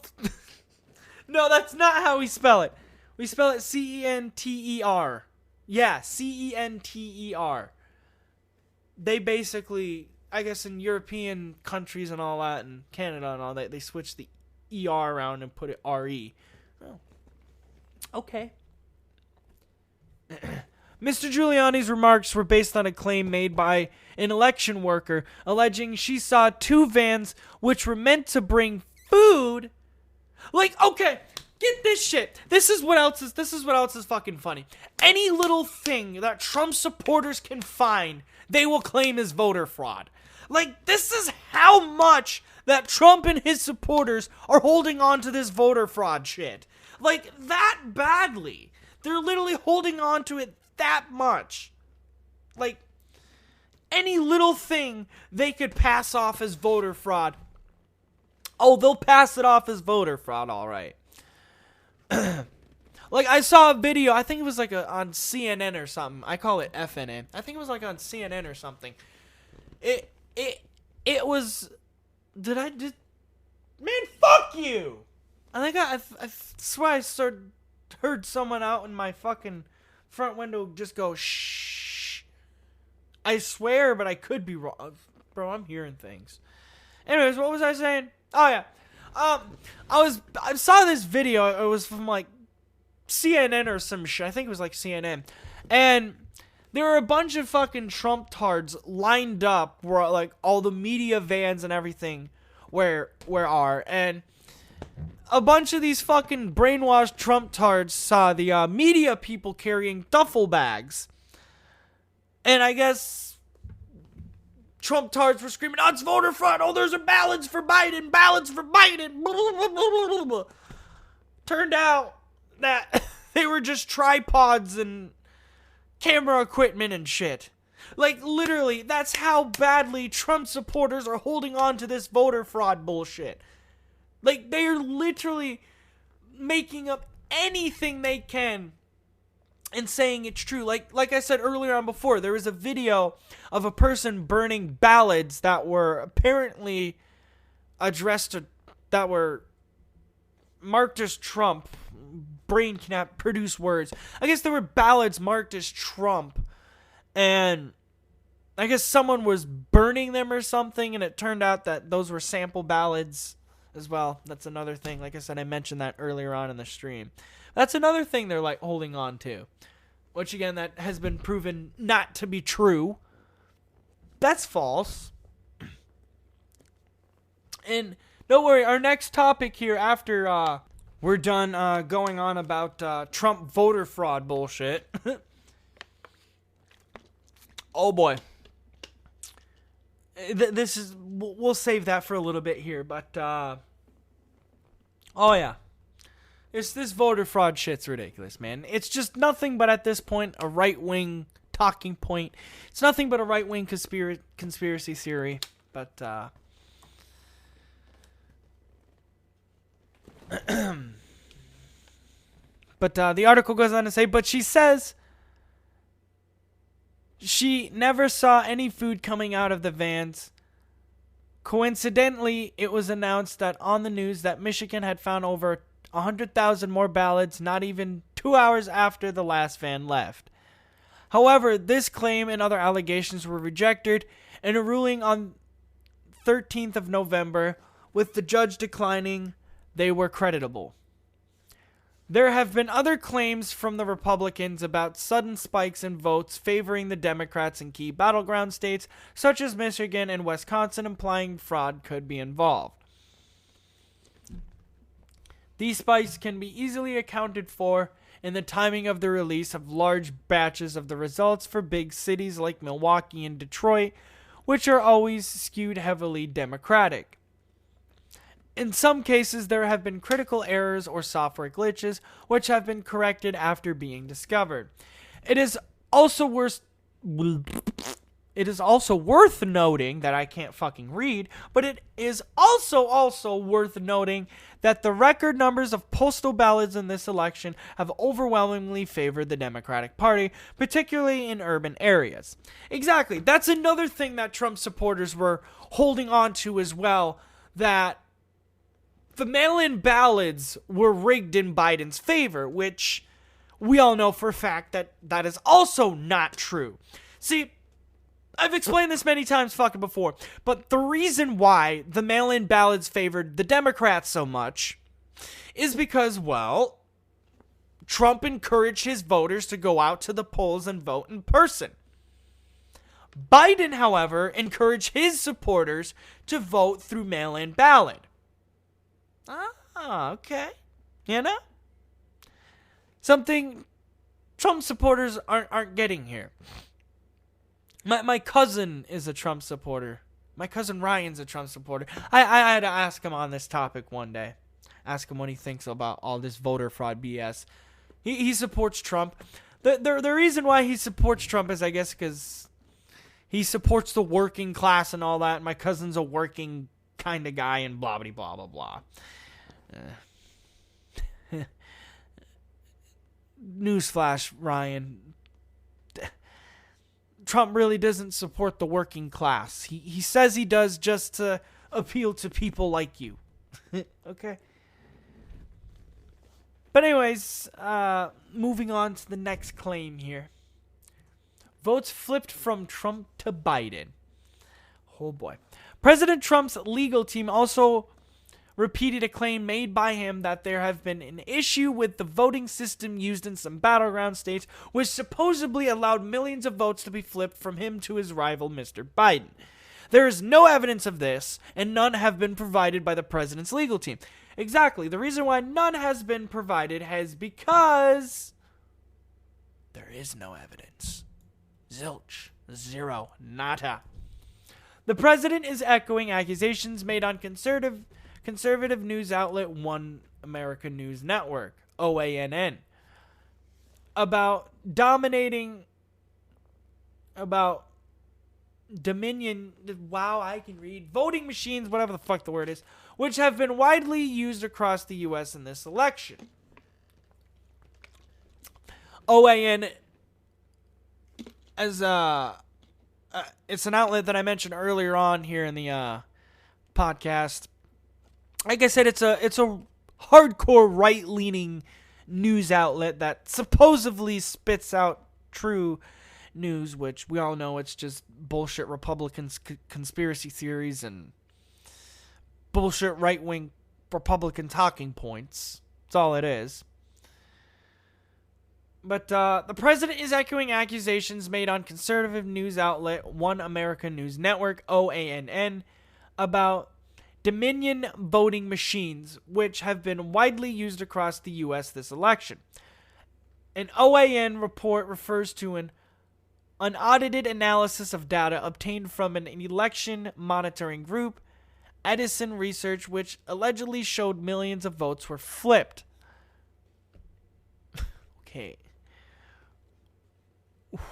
no, that's not how we spell it. We spell it C-E-N-T-E-R. Yeah, C-E-N-T-E-R. They basically, I guess, in European countries and all that, and Canada and all that, they switch the E-R around and put it R-E. Oh. Okay. Mr. Giuliani's remarks were based on a claim made by an election worker alleging she saw 2 vans which were meant to bring food. Like, okay, get this shit. This is what else is fucking funny. Any little thing that Trump supporters can find, they will claim as voter fraud. Like, this is how much that Trump and his supporters are holding on to this voter fraud shit. Like, that badly. They're literally holding on to it that much. Like, any little thing they could pass off as voter fraud. Oh, they'll pass it off as voter fraud, all right. Like, I saw a video, I think it was like on CNN or something. I call it FNN. I think it was like on CNN or something. It was, man, fuck you! I swear I heard someone out in my fucking front window just go, shh. I swear, but I could be wrong. Bro, I'm hearing things. Anyways, what was I saying? Oh, yeah. I saw this video. It was from, like, CNN or some shit. I think it was, like, CNN. And there were a bunch of fucking Trump tards lined up where, like, all the media vans and everything where are. And a bunch of these fucking brainwashed Trump tards saw the media people carrying duffel bags. And I guess Trump tards were screaming, oh, it's voter fraud. Oh, there's a ballots for Biden. Ballots for Biden. Blah, blah, blah, blah. Turned out that they were just tripods and camera equipment and shit. Like, literally, that's how badly Trump supporters are holding on to this voter fraud bullshit. Like, they are literally making up anything they can and saying it's true. Like I said earlier on before, there was a video of a person burning ballots that were apparently that were marked as Trump. Brain cannot produce words. I guess there were ballots marked as Trump, and I guess someone was burning them or something, and it turned out that those were sample ballots as well. That's another thing. Like I said, I mentioned that earlier on in the stream. That's another thing they're like holding on to, which again, that has been proven not to be true. That's false. And don't worry, our next topic here after we're done going on about Trump voter fraud bullshit. Oh boy. This is, we'll save that for a little bit here, but oh yeah. This voter fraud shit's ridiculous, man. It's just nothing but at this point a right-wing talking point. It's nothing but a right-wing conspiracy theory, but but the article goes on to say, but she says she never saw any food coming out of the vans. Coincidentally, it was announced that on the news that Michigan had found over 100,000 more ballots not even 2 hours after the last van left. However, this claim and other allegations were rejected in a ruling on 13th of November, with the judge declining they were creditable. There have been other claims from the Republicans about sudden spikes in votes favoring the Democrats in key battleground states such as Michigan and Wisconsin, implying fraud could be involved. These spikes can be easily accounted for in the timing of the release of large batches of the results for big cities like Milwaukee and Detroit, which are always skewed heavily Democratic. In some cases, there have been critical errors or software glitches, which have been corrected after being discovered. It is also worth noting that I can't fucking read, but it is also worth noting that the record numbers of postal ballots in this election have overwhelmingly favored the Democratic Party, particularly in urban areas. Exactly. That's another thing that Trump supporters were holding on to as well, that the mail-in ballots were rigged in Biden's favor, which we all know for a fact that that is also not true. See, I've explained this many times fucking before, but the reason why the mail-in ballots favored the Democrats so much is because, well, Trump encouraged his voters to go out to the polls and vote in person. Biden, however, encouraged his supporters to vote through mail-in ballot. Ah, okay. You know? Something Trump supporters aren't getting here. My cousin is a Trump supporter. My cousin Ryan's a Trump supporter. I had to ask him on this topic one day. Ask him what he thinks about all this voter fraud BS. He supports Trump. The reason why he supports Trump is, I guess, because he supports the working class and all that. My cousin's a working kind of guy and blah, blah, blah, blah, blah. Newsflash, Ryan. Trump really doesn't support the working class. He says he does just to appeal to people like you. Okay? But anyways, moving on to the next claim here. Votes flipped from Trump to Biden. Oh boy. President Trump's legal team also repeated a claim made by him that there have been an issue with the voting system used in some battleground states, which supposedly allowed millions of votes to be flipped from him to his rival, Mr. Biden. There is no evidence of this, and none have been provided by the president's legal team. Exactly. The reason why none has been provided is because there is no evidence. Zilch. Zero. Nada. The president is echoing accusations made on conservative news outlet One America News Network, OANN, about Dominion, voting machines, whatever the fuck the word is, which have been widely used across the U.S. in this election. OAN, as it's an outlet that I mentioned earlier on here in the podcast. Like I said, it's a hardcore right-leaning news outlet that supposedly spits out true news, which we all know it's just bullshit Republicans conspiracy theories and bullshit right-wing Republican talking points. That's all it is. But the president is echoing accusations made on conservative news outlet One America News Network, OANN, about Dominion voting machines, which have been widely used across the U.S. this election. An OAN report refers to an unaudited analysis of data obtained from an election monitoring group, Edison Research, which allegedly showed millions of votes were flipped. Okay.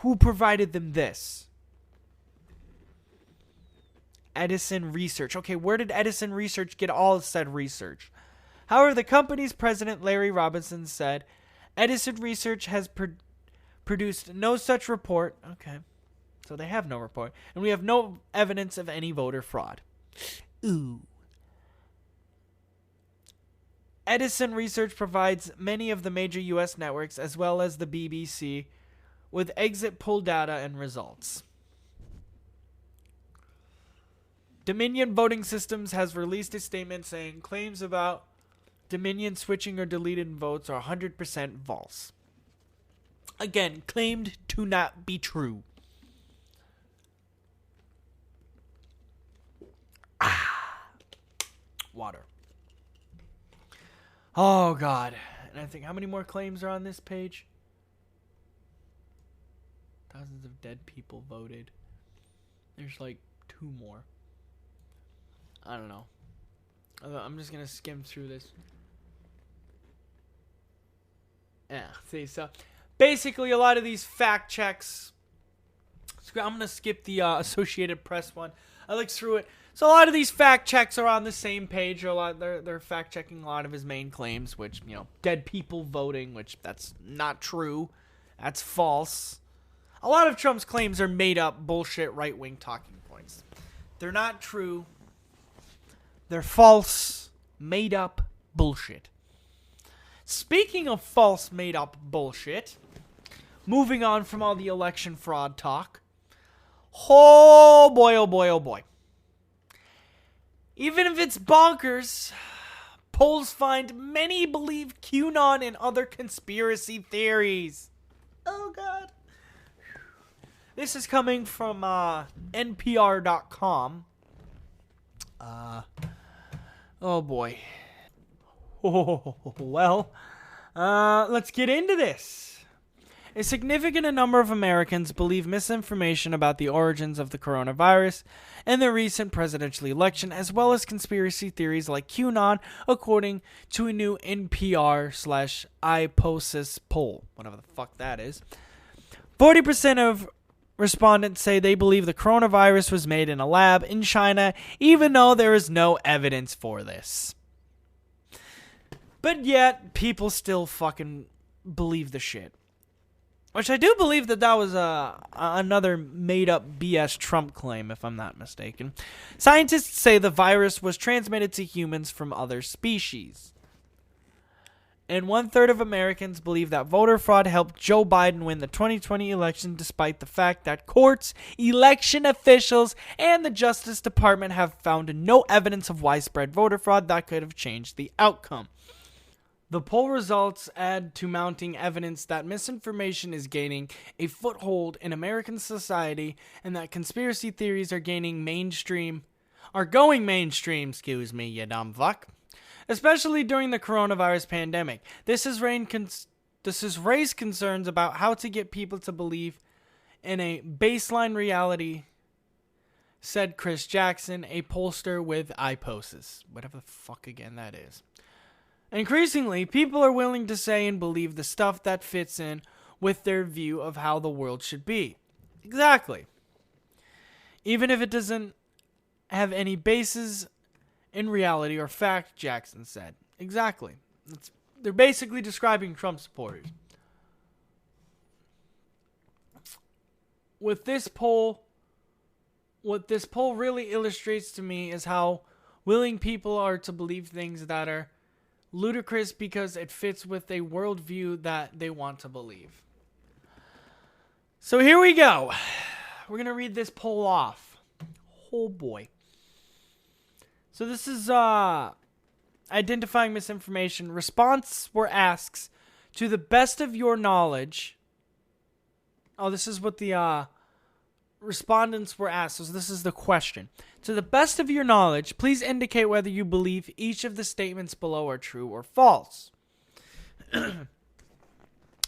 Who provided them this? Edison Research. Okay, where did Edison Research get all said research? However, the company's president, Larry Robinson, said Edison Research has produced no such report. Okay, so they have no report. And we have no evidence of any voter fraud. Ooh. Edison Research provides many of the major U.S. networks, as well as the BBC, with exit poll data and results. Dominion Voting Systems has released a statement saying claims about Dominion switching or deleted votes are 100% false. Again, claimed to not be true. Water. Oh, God. And I think, how many more claims are on this page? Thousands of dead people voted. There's like 2 more. I don't know. I'm just going to skim through this. Yeah, see, so basically a lot of these fact checks. I'm going to skip the Associated Press one. I looked through it. So a lot of these fact checks are on the same page. They're fact checking a lot of his main claims, which, dead people voting, which that's not true. That's false. A lot of Trump's claims are made up bullshit right-wing talking points. They're not true. They're false, made up bullshit. Speaking of false, made up bullshit, moving on from all the election fraud talk. Oh boy, oh boy, oh boy. Even if it's bonkers, polls find many believe QAnon and other conspiracy theories. Oh, God. This is coming from NPR.com. Oh, boy. Oh, well, let's get into this. A significant number of Americans believe misinformation about the origins of the coronavirus and the recent presidential election, as well as conspiracy theories like QAnon, according to a new NPR/IPOSIS poll, whatever the fuck that is. 40% of respondents say they believe the coronavirus was made in a lab in China, even though there is no evidence for this. But yet, people still fucking believe the shit. Which I do believe that was another made-up BS Trump claim, if I'm not mistaken. Scientists say the virus was transmitted to humans from other species. And 1/3 of Americans believe that voter fraud helped Joe Biden win the 2020 election, despite the fact that courts, election officials, and the Justice Department have found no evidence of widespread voter fraud that could have changed the outcome. The poll results add to mounting evidence that misinformation is gaining a foothold in American society and that conspiracy theories are going mainstream, you dumb fuck. Especially during the coronavirus pandemic. This has raised concerns about how to get people to believe in a baseline reality, said Chris Jackson, a pollster with IPOSIS. Whatever the fuck again that is. Increasingly, people are willing to say and believe the stuff that fits in with their view of how the world should be. Exactly. Even if it doesn't have any basis in reality or fact, Jackson said. Exactly. They're basically describing Trump supporters. What this poll really illustrates to me is how willing people are to believe things that are ludicrous because it fits with a worldview that they want to believe. So here we go. We're going to read this poll off. Oh boy. So this is identifying misinformation. Response were asks, to the best of your knowledge. Oh, this is what the respondents were asked. So this is the question. To the best of your knowledge, please indicate whether you believe each of the statements below are true or false.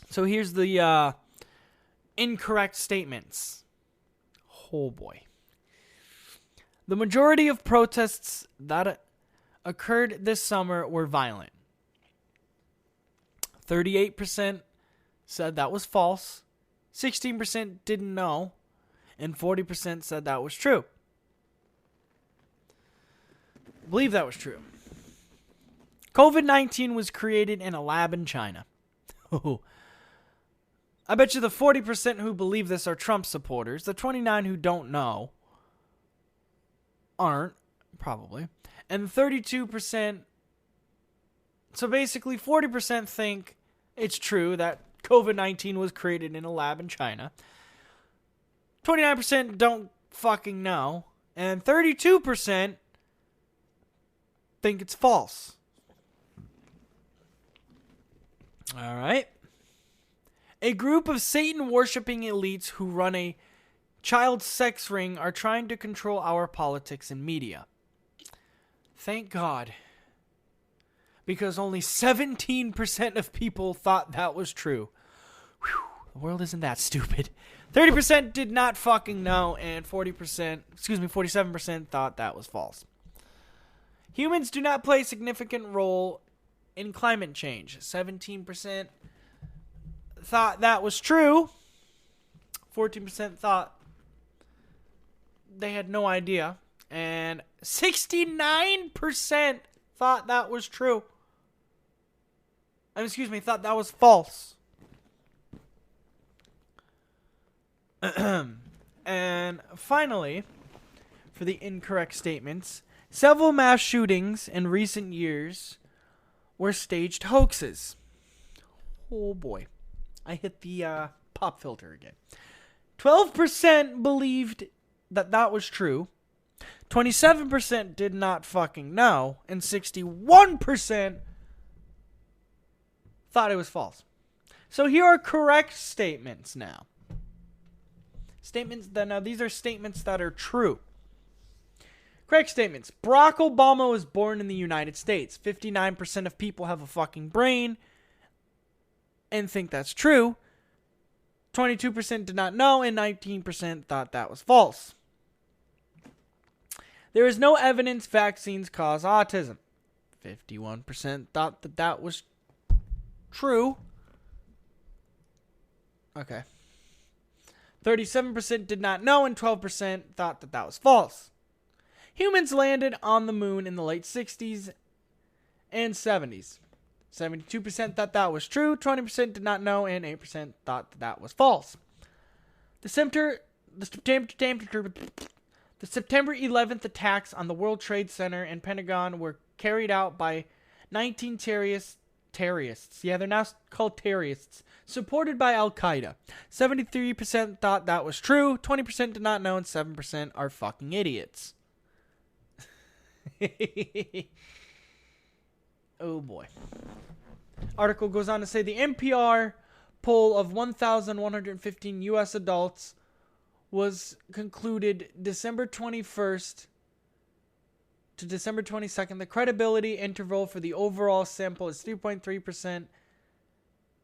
So here's the incorrect statements. Oh boy. The majority of protests that occurred this summer were violent. 38% said that was false. 16% didn't know. And 40% said that was true. I believe that was true. COVID-19 was created in a lab in China. I bet you the 40% who believe this are Trump supporters. The 29% who don't know aren't, probably. And 32%, so basically 40% think it's true that COVID-19 was created in a lab in China. 29% don't fucking know. And 32% think it's false. All right. A group of Satan-worshipping elites who run a child sex ring are trying to control our politics and media. Thank God. Because only 17% of people thought that was true. Whew, the world isn't that stupid. 30% did not fucking know, and 47% thought that was false. Humans do not play a significant role in climate change. 17% thought that was true. 14% thought they had no idea. And 69% thought that was true. Thought that was false. And finally, for the incorrect statements, several mass shootings in recent years were staged hoaxes. Oh boy. I hit the pop filter again. 12% believed that was true. 27% did not fucking know. And 61% thought it was false. So here are correct statements now. These are statements that are true. Correct statements. Barack Obama was born in the United States. 59% of people have a fucking brain and think that's true. 22% did not know, and 19% thought that was false. There is no evidence vaccines cause autism. 51% thought that was true. Okay. 37% did not know, and 12% thought that was false. Humans landed on the moon in the late 60s and 70s. 72% thought that was true, 20% did not know, and 8% thought that was false. The September 11th attacks on the World Trade Center and Pentagon were carried out by 19 terrorists. Yeah, they're now called terrorists, supported by Al-Qaeda. 73% thought that was true, 20% did not know, and 7% are fucking idiots. Oh boy. Article goes on to say the NPR poll of 1,115 U.S. adults was concluded December 21st to December 22nd. The credibility interval for the overall sample is 3.3%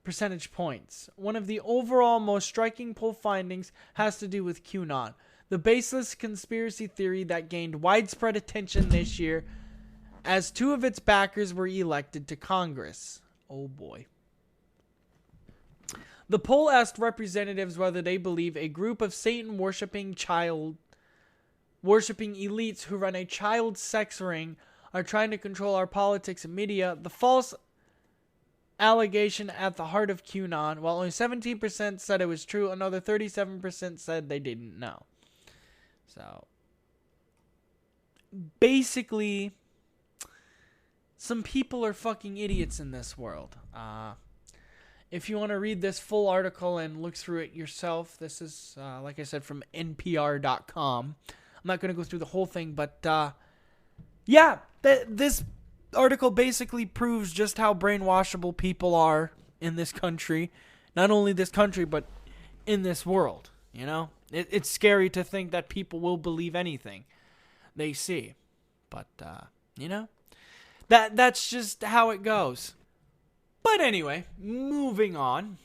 percentage points. One of the overall most striking poll findings has to do with QAnon, the baseless conspiracy theory that gained widespread attention this year as two of its backers were elected to Congress. Oh boy. The poll asked representatives whether they believe a group of Satan-worshipping elites who run a child sex ring are trying to control our politics and media. The false allegation at the heart of QAnon, while only 17% said it was true, another 37% said they didn't know. So, basically, some people are fucking idiots in this world. If you want to read this full article and look through it yourself, this is, like I said, from NPR.com. I'm not going to go through the whole thing, but this article basically proves just how brainwashable people are in this country. Not only this country, but in this world. You know, it's scary to think that people will believe anything they see. But, you know, that's just how it goes. But anyway, moving on.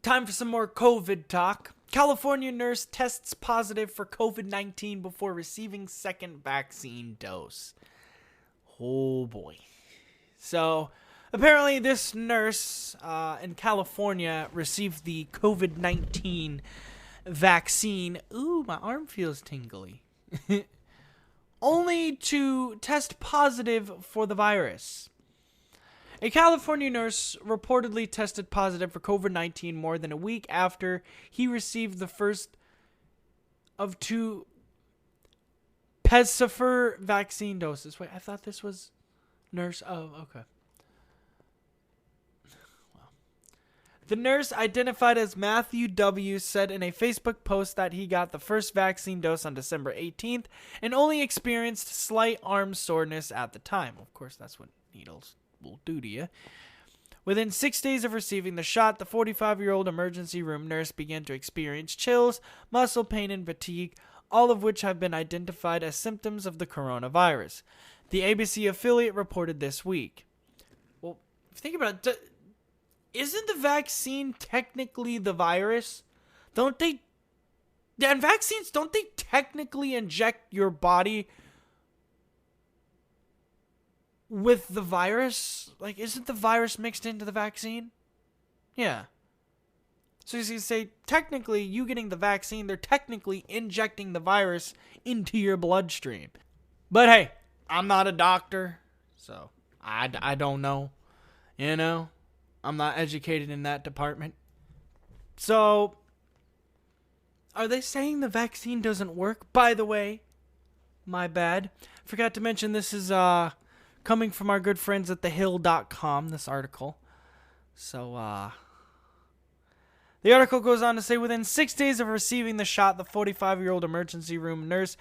Time for some more COVID talk. California nurse tests positive for COVID-19 before receiving second vaccine dose. Oh boy. So, apparently this nurse in California received the COVID-19 vaccine. Ooh, my arm feels tingly. Only to test positive for the virus. A California nurse reportedly tested positive for COVID-19 more than a week after he received the first of two Pfizer vaccine doses. Wait, I thought this was nurse. Oh, okay. Well, The nurse, identified as Matthew W., said in a Facebook post that he got the first vaccine dose on December 18th and only experienced slight arm soreness at the time. Of course, that's what needles will do to you. Within 6 days of receiving the shot, the 45-year-old emergency room nurse began to experience chills, muscle pain, and fatigue, all of which have been identified as symptoms of the coronavirus. The ABC affiliate reported this week. Well, think about it. Isn't the vaccine technically the virus? Don't they technically inject your body with the virus? Like, isn't the virus mixed into the vaccine? Yeah. So you say, technically, you getting the vaccine, they're technically injecting the virus into your bloodstream. But hey, I'm not a doctor, so I don't know. You know? I'm not educated in that department. So, are they saying the vaccine doesn't work? By the way, my bad. Forgot to mention this is coming from our good friends at thehill.com, this article. So, the article goes on to say, within 6 days of receiving the shot, the 45-year-old emergency room nurse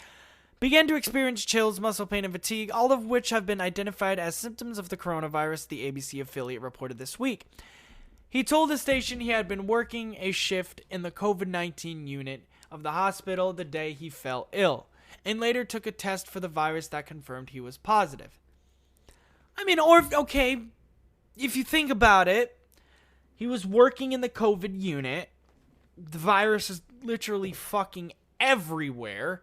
began to experience chills, muscle pain, and fatigue, all of which have been identified as symptoms of the coronavirus, the ABC affiliate reported this week. He told the station he had been working a shift in the COVID-19 unit of the hospital the day he fell ill, and later took a test for the virus that confirmed he was positive. I mean, okay, if you think about it, he was working in the COVID unit. The virus is literally fucking everywhere.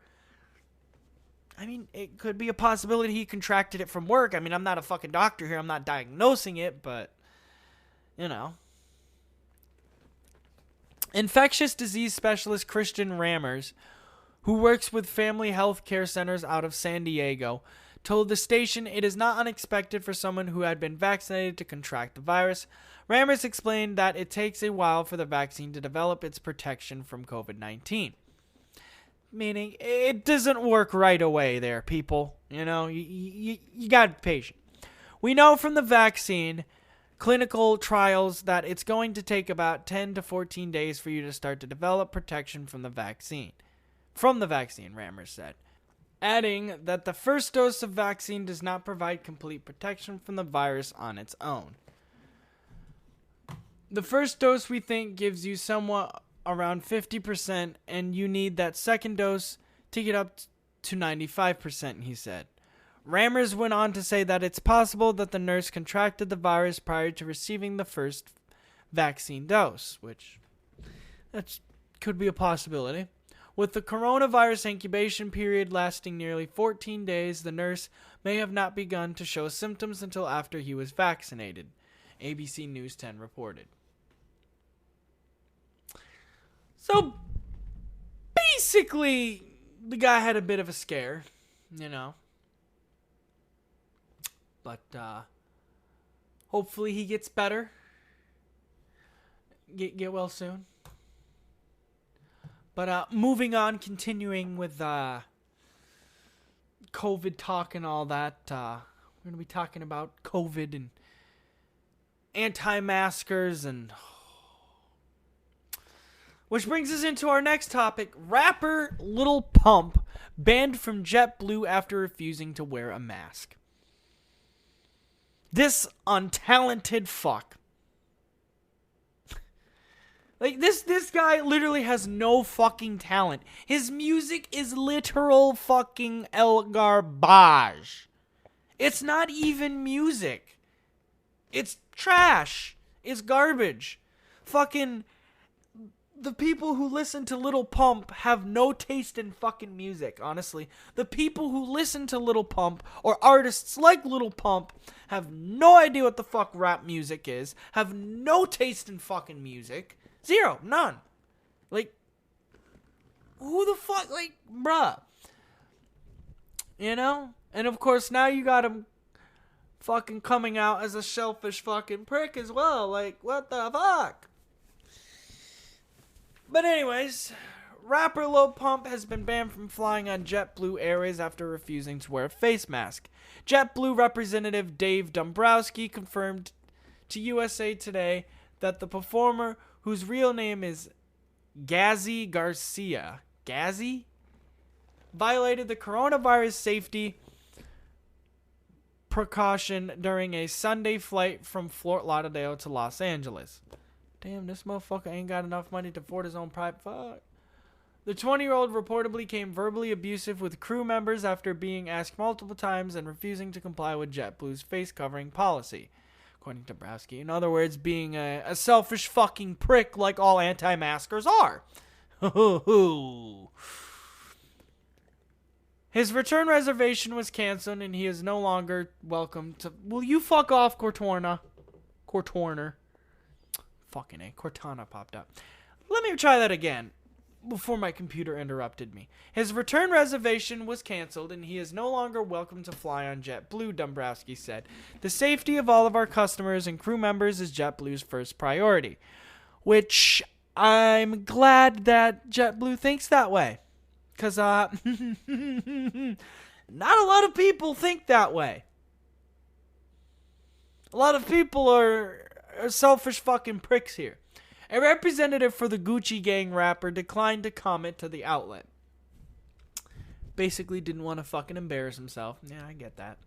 I mean, it could be a possibility he contracted it from work. I mean, I'm not a fucking doctor here. I'm not diagnosing it, but, you know. Infectious disease specialist Christian Rammers, who works with family health care centers out of San Diego, told the station it is not unexpected for someone who had been vaccinated to contract the virus. Rammers explained that it takes a while for the vaccine to develop its protection from COVID-19. Meaning, it doesn't work right away there, people. You know, you gotta be patient. We know from the vaccine clinical trials that it's going to take about 10 to 14 days for you to start to develop protection from the vaccine. Rammers said. Adding that the first dose of vaccine does not provide complete protection from the virus on its own. The first dose, we think, gives you somewhat around 50%, and you need that second dose to get up to 95%, he said. Rammers went on to say that it's possible that the nurse contracted the virus prior to receiving the first vaccine dose, which that could be a possibility. With the coronavirus incubation period lasting nearly 14 days, the nurse may have not begun to show symptoms until after he was vaccinated, ABC News 10 reported. So, basically, the guy had a bit of a scare, you know. But, hopefully he gets better. Get well soon. But, moving on, continuing with, COVID talk and all that, we're going to be talking about COVID and anti-maskers and... Which brings us into our next topic. Rapper Lil Pump banned from JetBlue after refusing to wear a mask. This untalented fuck. Like, this guy literally has no fucking talent. His music is literal fucking garbage. It's not even music. It's trash. It's garbage. Fucking... The people who listen to Lil Pump have no taste in fucking music, honestly. The people who listen to Lil Pump, or artists like Lil Pump, have no idea what the fuck rap music is, have no taste in fucking music. Zero. None. Like, who the fuck, like, bruh. You know? And of course, now you got him fucking coming out as a selfish fucking prick as well. Like, what the fuck? But anyways, rapper Lil Pump has been banned from flying on JetBlue Airways after refusing to wear a face mask. JetBlue representative Dave Dombrowski confirmed to USA Today that the performer, whose real name is Gazzy Garcia, violated the coronavirus safety precaution during a Sunday flight from Fort Lauderdale to Los Angeles. Damn, this motherfucker ain't got enough money to afford his own private fuck. The 20-year-old reportedly became verbally abusive with crew members after being asked multiple times and refusing to comply with JetBlue's face covering policy, according to Browski. In other words, being a selfish fucking prick like all anti-maskers are. His return reservation was canceled and he is no longer welcome to... Will you fuck off, Cortana? Fucking A. Cortana popped up. Let me try that again before my computer interrupted me. His return reservation was canceled and he is no longer welcome to fly on JetBlue, Dombrowski said. The safety of all of our customers and crew members is JetBlue's first priority. Which I'm glad that JetBlue thinks that way. Because not a lot of people think that way. A lot of people are selfish fucking pricks here. A representative for the Gucci Gang rapper declined to comment to the outlet. Basically didn't want to fucking embarrass himself. Yeah, I get that.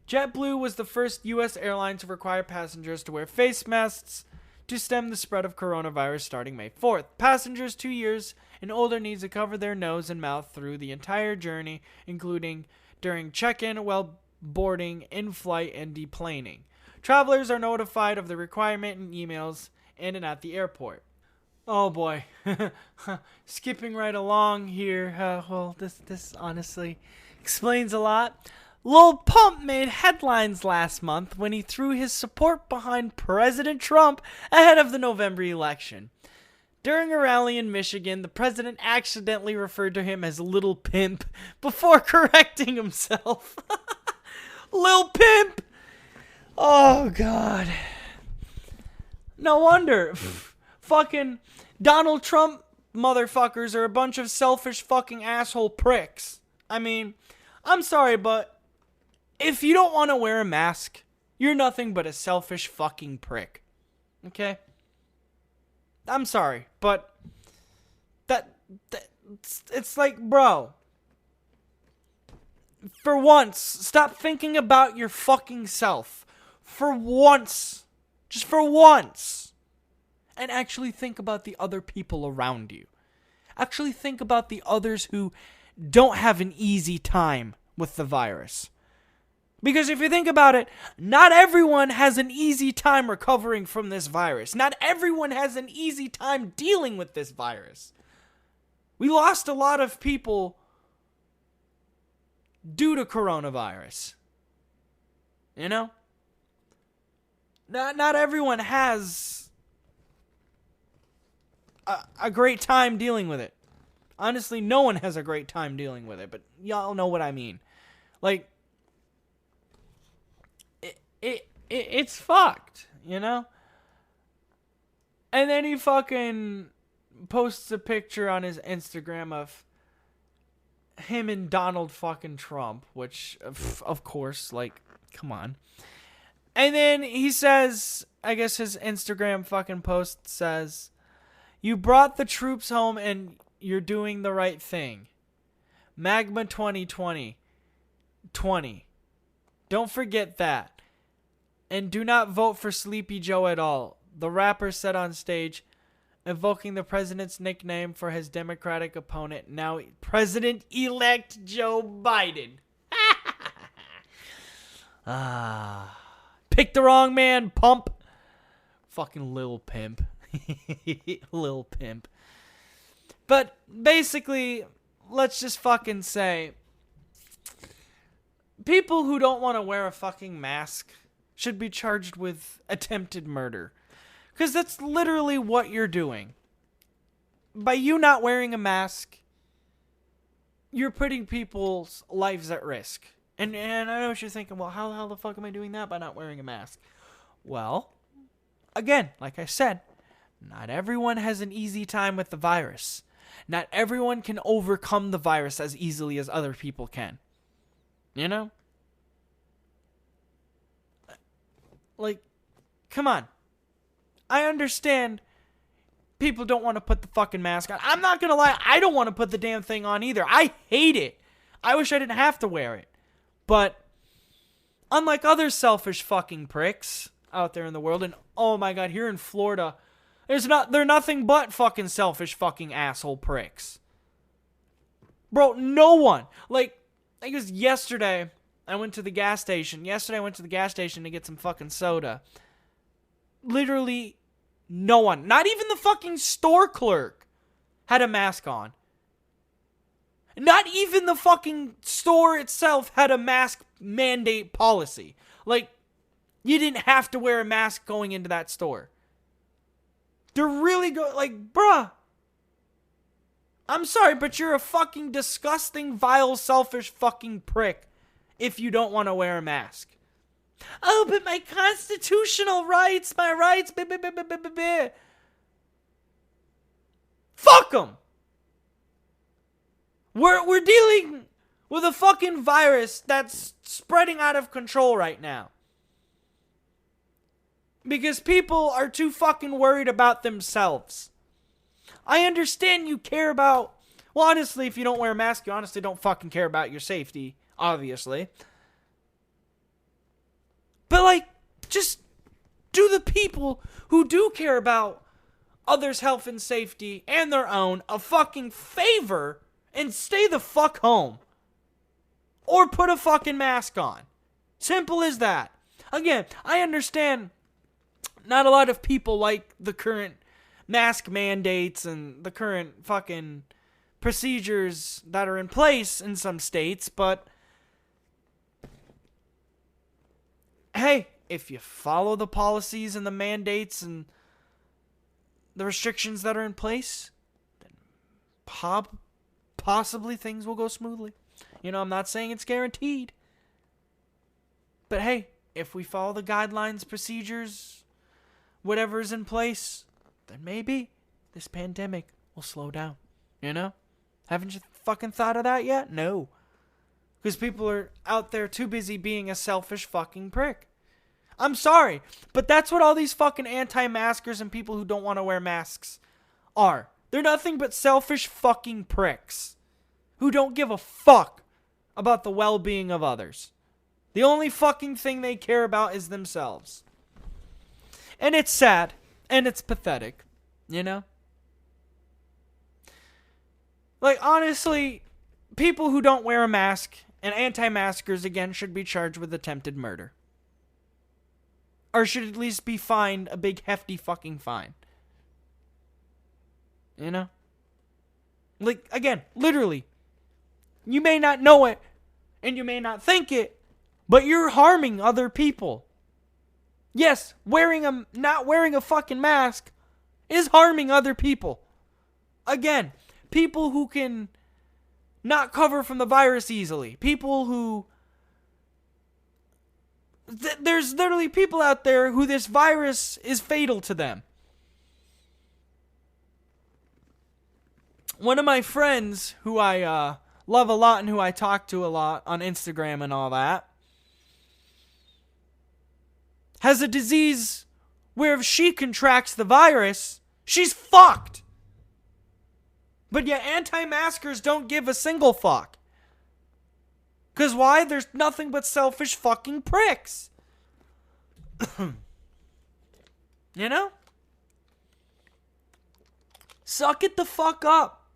JetBlue was the first U.S. airline to require passengers to wear face masks to stem the spread of coronavirus starting May 4th. Passengers 2 years and older need to cover their nose and mouth through the entire journey, including during check-in, while boarding, in-flight, and deplaning. Travelers are notified of the requirement in emails in and at the airport. Oh boy. Skipping right along here. This honestly explains a lot. Lil Pump made headlines last month when he threw his support behind President Trump ahead of the November election. During a rally in Michigan, the president accidentally referred to him as Little Pimp before correcting himself. Lil Pimp! Oh, God. No wonder. Fucking Donald Trump motherfuckers are a bunch of selfish fucking asshole pricks. I mean, I'm sorry, but if you don't want to wear a mask, you're nothing but a selfish fucking prick. Okay? I'm sorry, but it's like, bro, for once, stop thinking about your fucking self. For once. Just for once. And actually think about the other people around you. Actually think about the others who don't have an easy time with the virus. Because if you think about it, not everyone has an easy time recovering from this virus. Not everyone has an easy time dealing with this virus. We lost a lot of people due to coronavirus. You know? Not everyone has a great time dealing with it. Honestly, no one has a great time dealing with it, but y'all know what I mean. Like, it's fucked, you know? And then he fucking posts a picture on his Instagram of him and Donald fucking Trump, which, of course, like, come on. And then he says, I guess his Instagram fucking post says, "You brought the troops home and you're doing the right thing. Magma 2020. Don't forget that. And do not vote for Sleepy Joe at all," the rapper said on stage, invoking the president's nickname for his Democratic opponent, now President-elect Joe Biden. Pick the wrong man, Pump. Fucking Lil Pimp. Lil Pimp. But basically, let's just fucking say, people who don't want to wear a fucking mask should be charged with attempted murder. Because that's literally what you're doing. By you not wearing a mask, you're putting people's lives at risk. And I know what you're thinking, well, how the fuck am I doing that by not wearing a mask? Well, again, like I said, not everyone has an easy time with the virus. Not everyone can overcome the virus as easily as other people can. You know? Like, come on. I understand people don't want to put the fucking mask on. I'm not going to lie. I don't want to put the damn thing on either. I hate it. I wish I didn't have to wear it. But unlike other selfish fucking pricks out there in the world, and oh my God, here in Florida, they're nothing but fucking selfish fucking asshole pricks. Bro, no one. Like, I guess yesterday, I went to the gas station. To get some fucking soda. Literally, no one, not even the fucking store clerk, had a mask on. Not even the fucking store itself had a mask mandate policy. Like, you didn't have to wear a mask going into that store. They're really like, bruh. I'm sorry, but you're a fucking disgusting, vile, selfish fucking prick if you don't want to wear a mask. Oh, but my constitutional rights, my rights, Fuck them. We're dealing with a fucking virus that's spreading out of control right now. Because people are too fucking worried about themselves. I understand you care about... Well, honestly, if you don't wear a mask, you honestly don't fucking care about your safety, obviously. But, like, just do the people who do care about others' health and safety and their own a fucking favor and stay the fuck home. Or put a fucking mask on. Simple as that. Again, I understand not a lot of people like the current mask mandates and the current fucking procedures that are in place in some states, but hey, if you follow the policies and the mandates and the restrictions that are in place, then possibly things will go smoothly. You know, I'm not saying it's guaranteed. But hey, if we follow the guidelines, procedures, whatever's in place, then maybe this pandemic will slow down. You know? Haven't you fucking thought of that yet? No. Because people are out there too busy being a selfish fucking prick. I'm sorry, but that's what all these fucking anti-maskers and people who don't want to wear masks are. They're nothing but selfish fucking pricks who don't give a fuck about the well-being of others. The only fucking thing they care about is themselves. And it's sad, and it's pathetic, you know? Like, honestly, people who don't wear a mask and anti-maskers, again, should be charged with attempted murder. Or should at least be fined a big hefty fucking fine. You know? Like, again, literally. You may not know it, and you may not think it, but you're harming other people. Yes, not wearing a fucking mask is harming other people. Again, people who can not cover from the virus easily. People who... There's literally people out there who this virus is fatal to them. One of my friends who I love a lot and who I talk to a lot on Instagram and all that has a disease where if she contracts the virus, she's fucked. But yet anti-maskers don't give a single fuck. Because why? There's nothing but selfish fucking pricks. You know? Suck it the fuck up.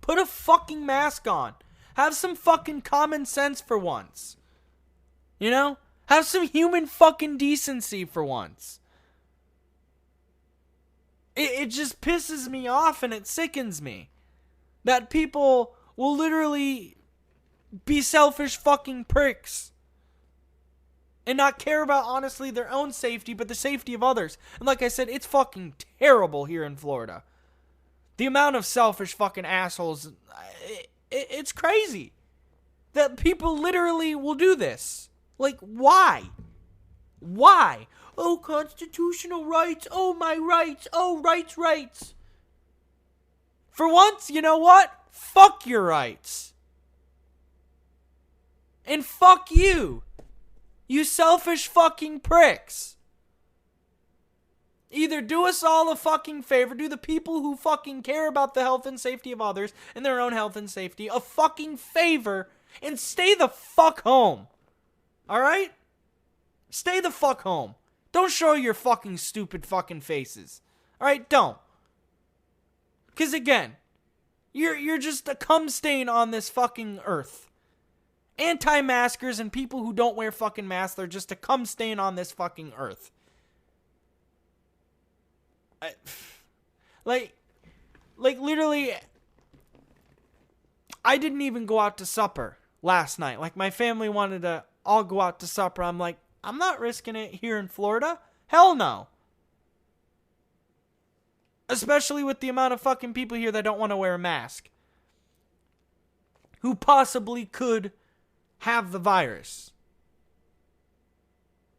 Put a fucking mask on. Have some fucking common sense for once. You know? Have some human fucking decency for once. It just pisses me off and it sickens me that people will literally be selfish fucking pricks and not care about, honestly, their own safety, but the safety of others. And like I said, it's fucking terrible here in Florida. The amount of selfish fucking assholes, it's crazy that people literally will do this. Like, why? Why? Oh, constitutional rights. Oh, my rights. Oh, rights. For once, you know what? Fuck your rights. And fuck you. You selfish fucking pricks. Either do us all a fucking favor, do the people who fucking care about the health and safety of others and their own health and safety a fucking favor and stay the fuck home. Alright? Stay the fuck home. Don't show your fucking stupid fucking faces. Alright? Don't. Because again, you're just a cum stain on this fucking earth. Anti-maskers and people who don't wear fucking masks, they're just a cum stain on this fucking earth. Like literally, I didn't even go out to supper last night. Like, my family wanted to all go out to supper. I'm like, I'm not risking it here in Florida. Hell no. Especially with the amount of fucking people here that don't want to wear a mask. Who possibly could have the virus.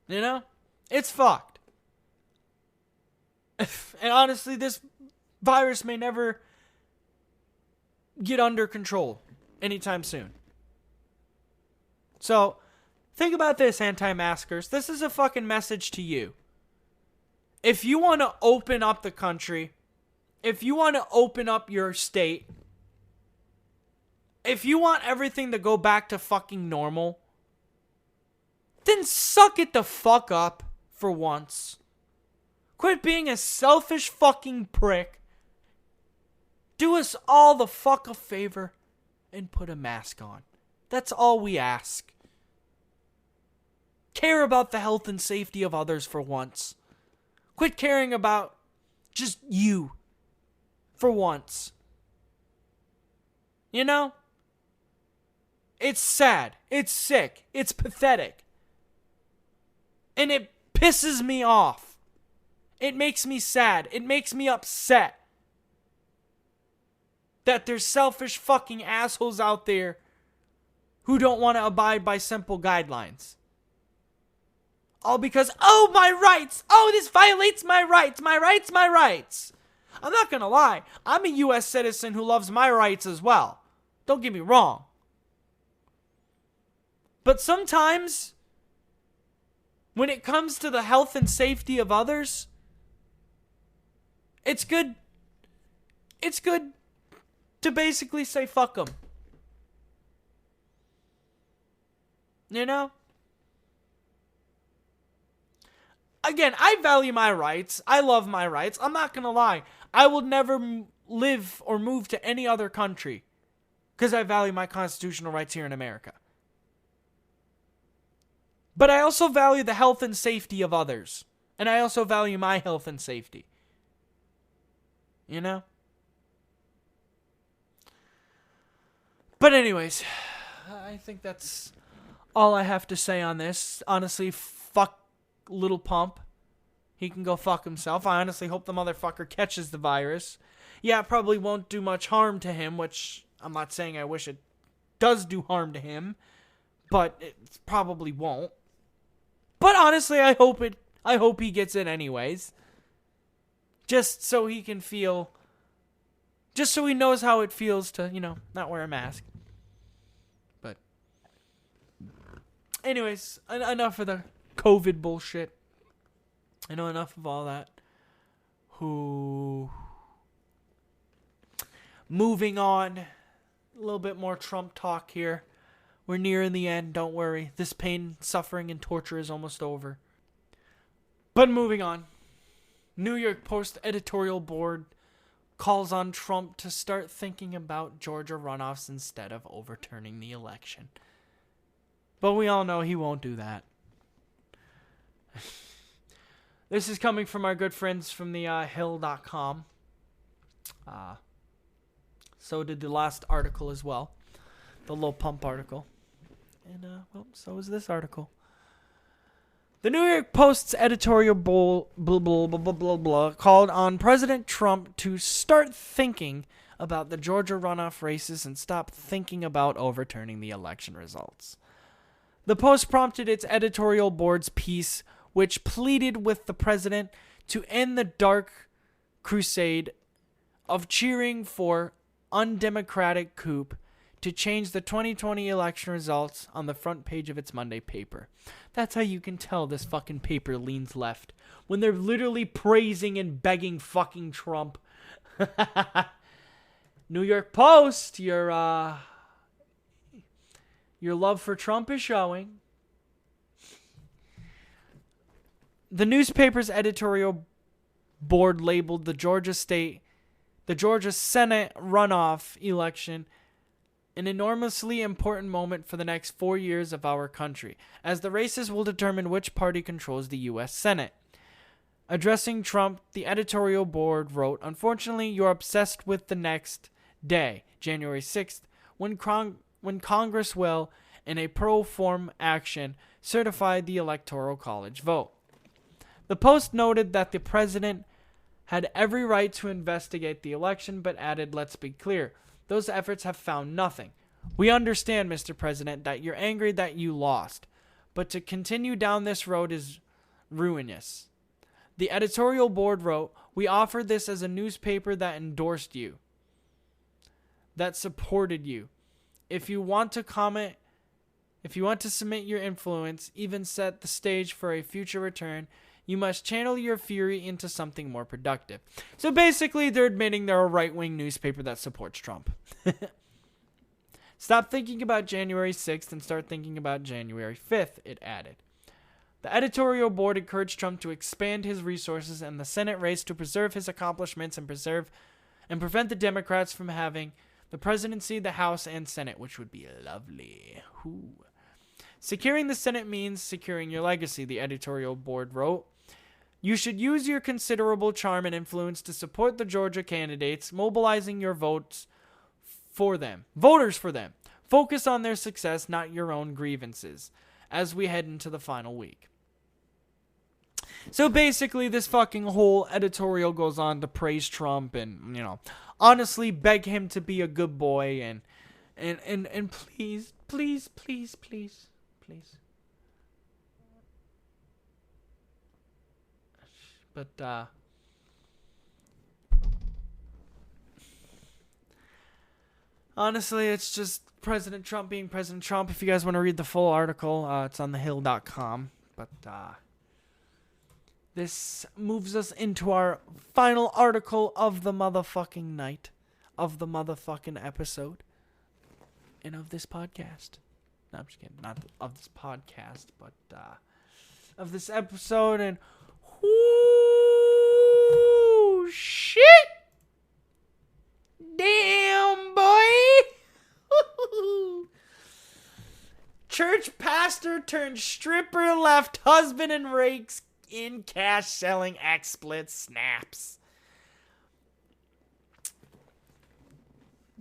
You know? It's fucked. And honestly, this virus may never get under control anytime soon. So, think about this, anti-maskers. This is a fucking message to you. If you want to open up the country, if you want to open up your state, if you want everything to go back to fucking normal, then suck it the fuck up for once. Quit being a selfish fucking prick. Do us all the fuck a favor and put a mask on. That's all we ask. Care about the health and safety of others for once. Quit caring about just you for once. You know? It's sad. It's sick. It's pathetic. And it pisses me off. It makes me sad. It makes me upset that there's selfish fucking assholes out there who don't want to abide by simple guidelines. All because, oh, my rights. Oh, this violates my rights. My rights, my rights. I'm not going to lie. I'm a U.S. citizen who loves my rights as well. Don't get me wrong. But sometimes, when it comes to the health and safety of others, it's good to basically say fuck them. You know? Again, I value my rights. I love my rights. I'm not going to lie. I will never live or move to any other country because I value my constitutional rights here in America. But I also value the health and safety of others. And I also value my health and safety. You know? But anyways, I think that's all I have to say on this. Honestly, fuck Lil Pump. He can go fuck himself. I honestly hope the motherfucker catches the virus. Yeah, it probably won't do much harm to him, which I'm not saying I wish it does do harm to him, but it probably won't. But honestly, I hope he gets it anyways. Just so he can feel, just so he knows how it feels to, not wear a mask. But anyways, enough of the COVID bullshit. I know enough of all that. Moving on. A little bit more Trump talk here. We're nearing the end, don't worry. This pain, suffering, and torture is almost over. But moving on. New York Post editorial board calls on Trump to start thinking about Georgia runoffs instead of overturning the election. But we all know he won't do that. This is coming from our good friends from the Hill.com. So did the last article as well. The Lil Pump article. And, so is this article. The New York Post's editorial called on President Trump to start thinking about the Georgia runoff races and stop thinking about overturning the election results. The Post prompted its editorial board's piece, which pleaded with the president to end the dark crusade of cheering for undemocratic coup, to change the 2020 election results on the front page of its Monday paper. That's how you can tell this fucking paper leans left, when they're literally praising and begging fucking Trump. New York Post, your love for Trump is showing. The newspaper's editorial board labeled the Georgia Senate runoff election an enormously important moment for the next 4 years of our country, as the races will determine which party controls the U.S. Senate. Addressing Trump, the editorial board wrote, "Unfortunately, you're obsessed with the next day, January 6th, when Congress will, in a pro-form action, certify the Electoral College vote." The Post noted that the president had every right to investigate the election, but added, "Let's be clear, those efforts have found nothing. We understand, Mr. President, that you're angry that you lost, but to continue down this road is ruinous." The editorial board wrote, "We offer this as a newspaper that endorsed you, that supported you. If you want to submit your influence, even set the stage for a future return, you must channel your fury into something more productive." So basically, they're admitting they're a right-wing newspaper that supports Trump. Stop thinking about January 6th and start thinking about January 5th, it added. The editorial board encouraged Trump to expand his resources in the Senate race to preserve his accomplishments and prevent the Democrats from having the presidency, the House, and Senate, which would be lovely. Ooh. Securing the Senate means securing your legacy, the editorial board wrote. You should use your considerable charm and influence to support the Georgia candidates, mobilizing your voters for them. Focus on their success, not your own grievances, as we head into the final week. So basically, this fucking whole editorial goes on to praise Trump and, honestly beg him to be a good boy and please. But, honestly, it's just President Trump being President Trump. If you guys want to read the full article, it's on thehill.com. But, this moves us into our final article of the motherfucking night, of the motherfucking episode, and of this podcast. No, I'm just kidding. Not of this podcast, but of this episode. And whoo, shit! Damn, boy! Church pastor turned stripper left husband and rakes in cash selling XSplit snaps.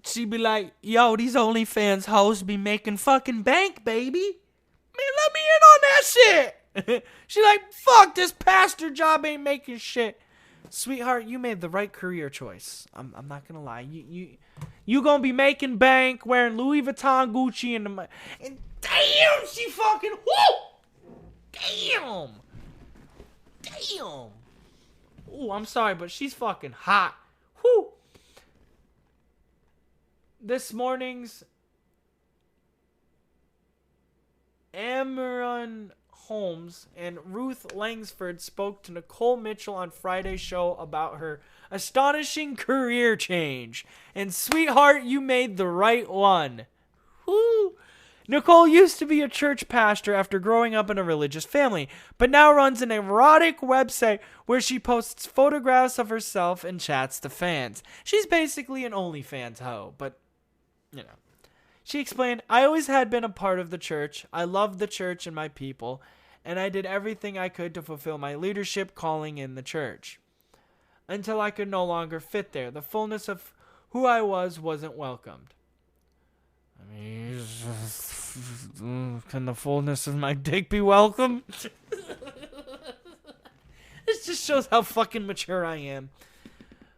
She be like, yo, these OnlyFans hoes be making fucking bank, baby. Man, let me in on that shit. She like, fuck, this pastor job ain't making shit. Sweetheart, you made the right career choice. I'm not gonna lie. You gonna be making bank, wearing Louis Vuitton, Gucci, and damn, she fucking, whoo! Damn! Ooh, I'm sorry, but she's fucking hot. Whoo! This morning's Amaron Holmes and Ruth Langsford spoke to Nicole Mitchell on Friday's show about her astonishing career change. And sweetheart, you made the right one. Woo! Nicole used to be a church pastor after growing up in a religious family, but now runs an erotic website where she posts photographs of herself and chats to fans. She's basically an OnlyFans hoe, but, She explained, I always had been a part of the church. I loved the church and my people, and I did everything I could to fulfill my leadership calling in the church. Until I could no longer fit there. The fullness of who I wasn't welcomed. I mean, can the fullness of my dick be welcome? This just shows how fucking mature I am.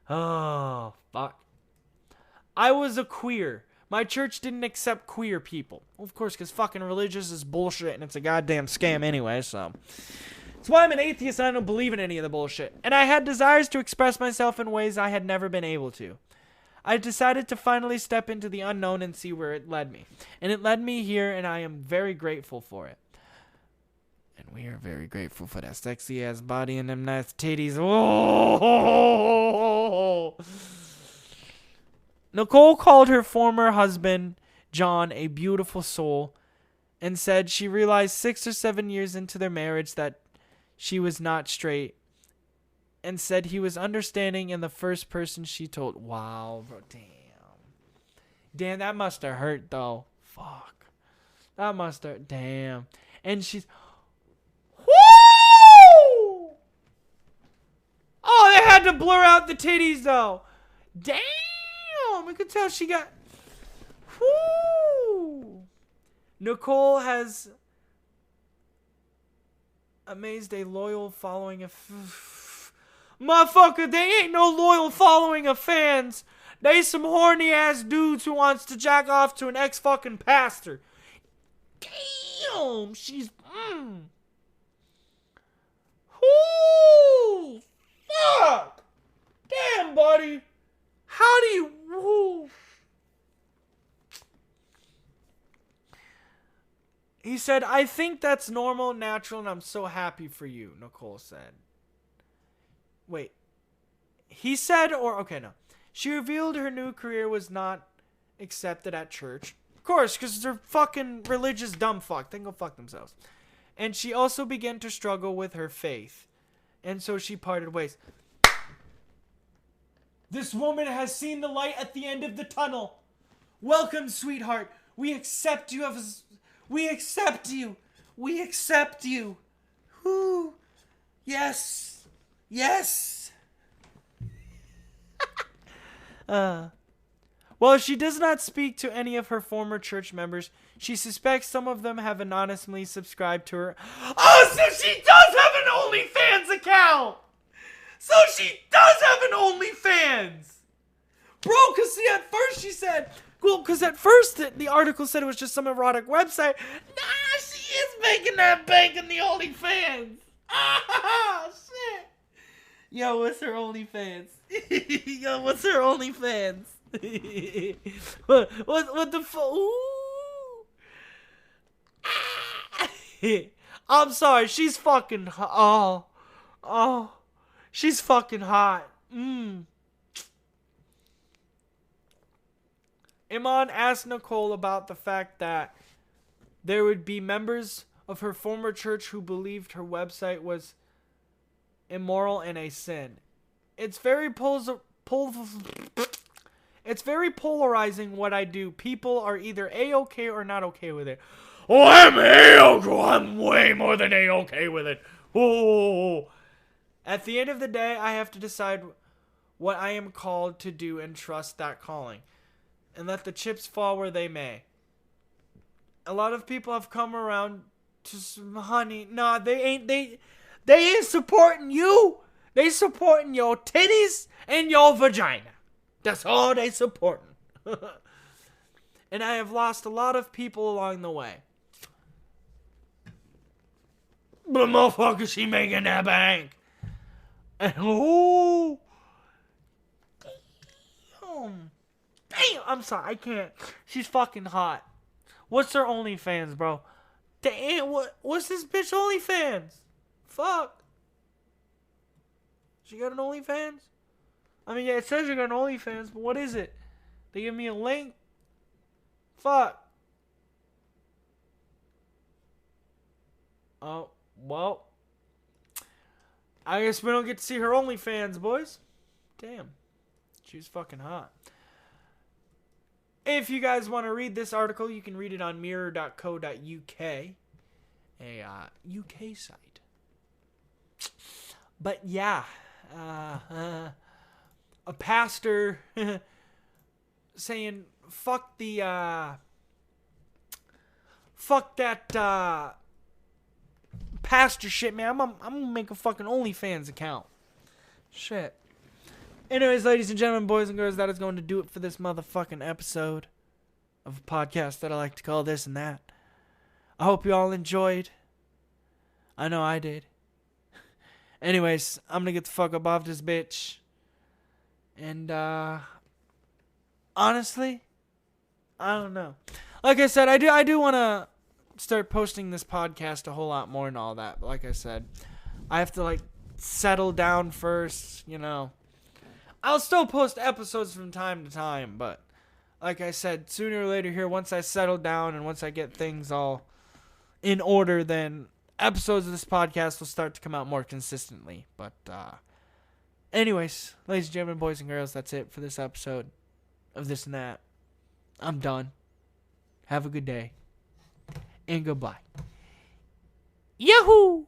Oh, fuck. I was a queer. My church didn't accept queer people. Well, of course, because fucking religious is bullshit and it's a goddamn scam anyway, so. That's why I'm an atheist and I don't believe in any of the bullshit. And I had desires to express myself in ways I had never been able to. I decided to finally step into the unknown and see where it led me. And it led me here, and I am very grateful for it. And we are very grateful for that sexy-ass body and them nice titties. Oh! Nicole called her former husband, John, a beautiful soul, and said she realized 6 or 7 years into their marriage that she was not straight, and said he was understanding and the first person she told. Wow, bro, damn. Damn, that must have hurt, though. Fuck. That must have, damn. And she's, woo! Oh, they had to blur out the titties, though. Damn, I could tell she got, whoo! Nicole has amazed a loyal following of... Motherfucker, they ain't no loyal following of fans. They some horny ass dudes who wants to jack off to an ex-fucking pastor. Damn, she's... Whoo! Fuck! Damn, buddy. How do you... Whoo? He said, I think that's normal, natural, and I'm so happy for you, Nicole said. Wait. He said, or, okay, no. She revealed her new career was not accepted at church. Of course, because they're fucking religious dumb fuck. They can go fuck themselves. And she also began to struggle with her faith. And so she parted ways. This woman has seen the light at the end of the tunnel. Welcome, sweetheart. We accept you as... We accept you. We accept you. Whoo. Yes. Yes. While she does not speak to any of her former church members, she suspects some of them have anonymously subscribed to her. Oh, so she does have an OnlyFans account. So she does have an OnlyFans. Bro, because see, at first she said... Well, because at first the article said it was just some erotic website. Nah, she is making that bank in the OnlyFans. Ah, shit. Yo, what's her OnlyFans? Yo, what's her OnlyFans? what the fuck? I'm sorry, she's fucking hot. Oh, she's fucking hot. Iman asked Nicole about the fact that there would be members of her former church who believed her website was immoral and a sin. It's very polarizing what I do. People are either A-okay or not okay with it. Oh, I'm A-okay. I'm way more than A-okay with it. Oh. At the end of the day, I have to decide what I am called to do and trust that calling. And let the chips fall where they may. A lot of people have come around to honey. Nah, they ain't supporting you. They supporting your titties and your vagina. That's all they supporting. And I have lost a lot of people along the way. But motherfucker, she making that bank. And oh, damn. Damn, I'm sorry, I can't. She's fucking hot. What's her OnlyFans, bro? Damn, what's this bitch OnlyFans? Fuck. She got an OnlyFans? I mean, yeah, it says you got an OnlyFans, but what is it? They give me a link? Fuck. Oh, well. I guess we don't get to see her OnlyFans, boys. Damn. She's fucking hot. If you guys want to read this article, you can read it on mirror.co.uk, a UK site. But yeah, a pastor saying fuck that pastor shit, man. I'm gonna make a fucking OnlyFans account. Shit. Anyways, ladies and gentlemen, boys and girls, that is going to do it for this motherfucking episode of a podcast that I like to call This and That. I hope you all enjoyed. I know I did. Anyways, I'm going to get the fuck up off this bitch. And, honestly, I don't know. Like I said, I do want to start posting this podcast a whole lot more and all that. But like I said, I have to like settle down first, you know. I'll still post episodes from time to time, but like I said, sooner or later here, once I settle down and once I get things all in order, then episodes of this podcast will start to come out more consistently. But anyways, ladies and gentlemen, boys and girls, that's it for this episode of This and That. I'm done. Have a good day. And goodbye. Yahoo!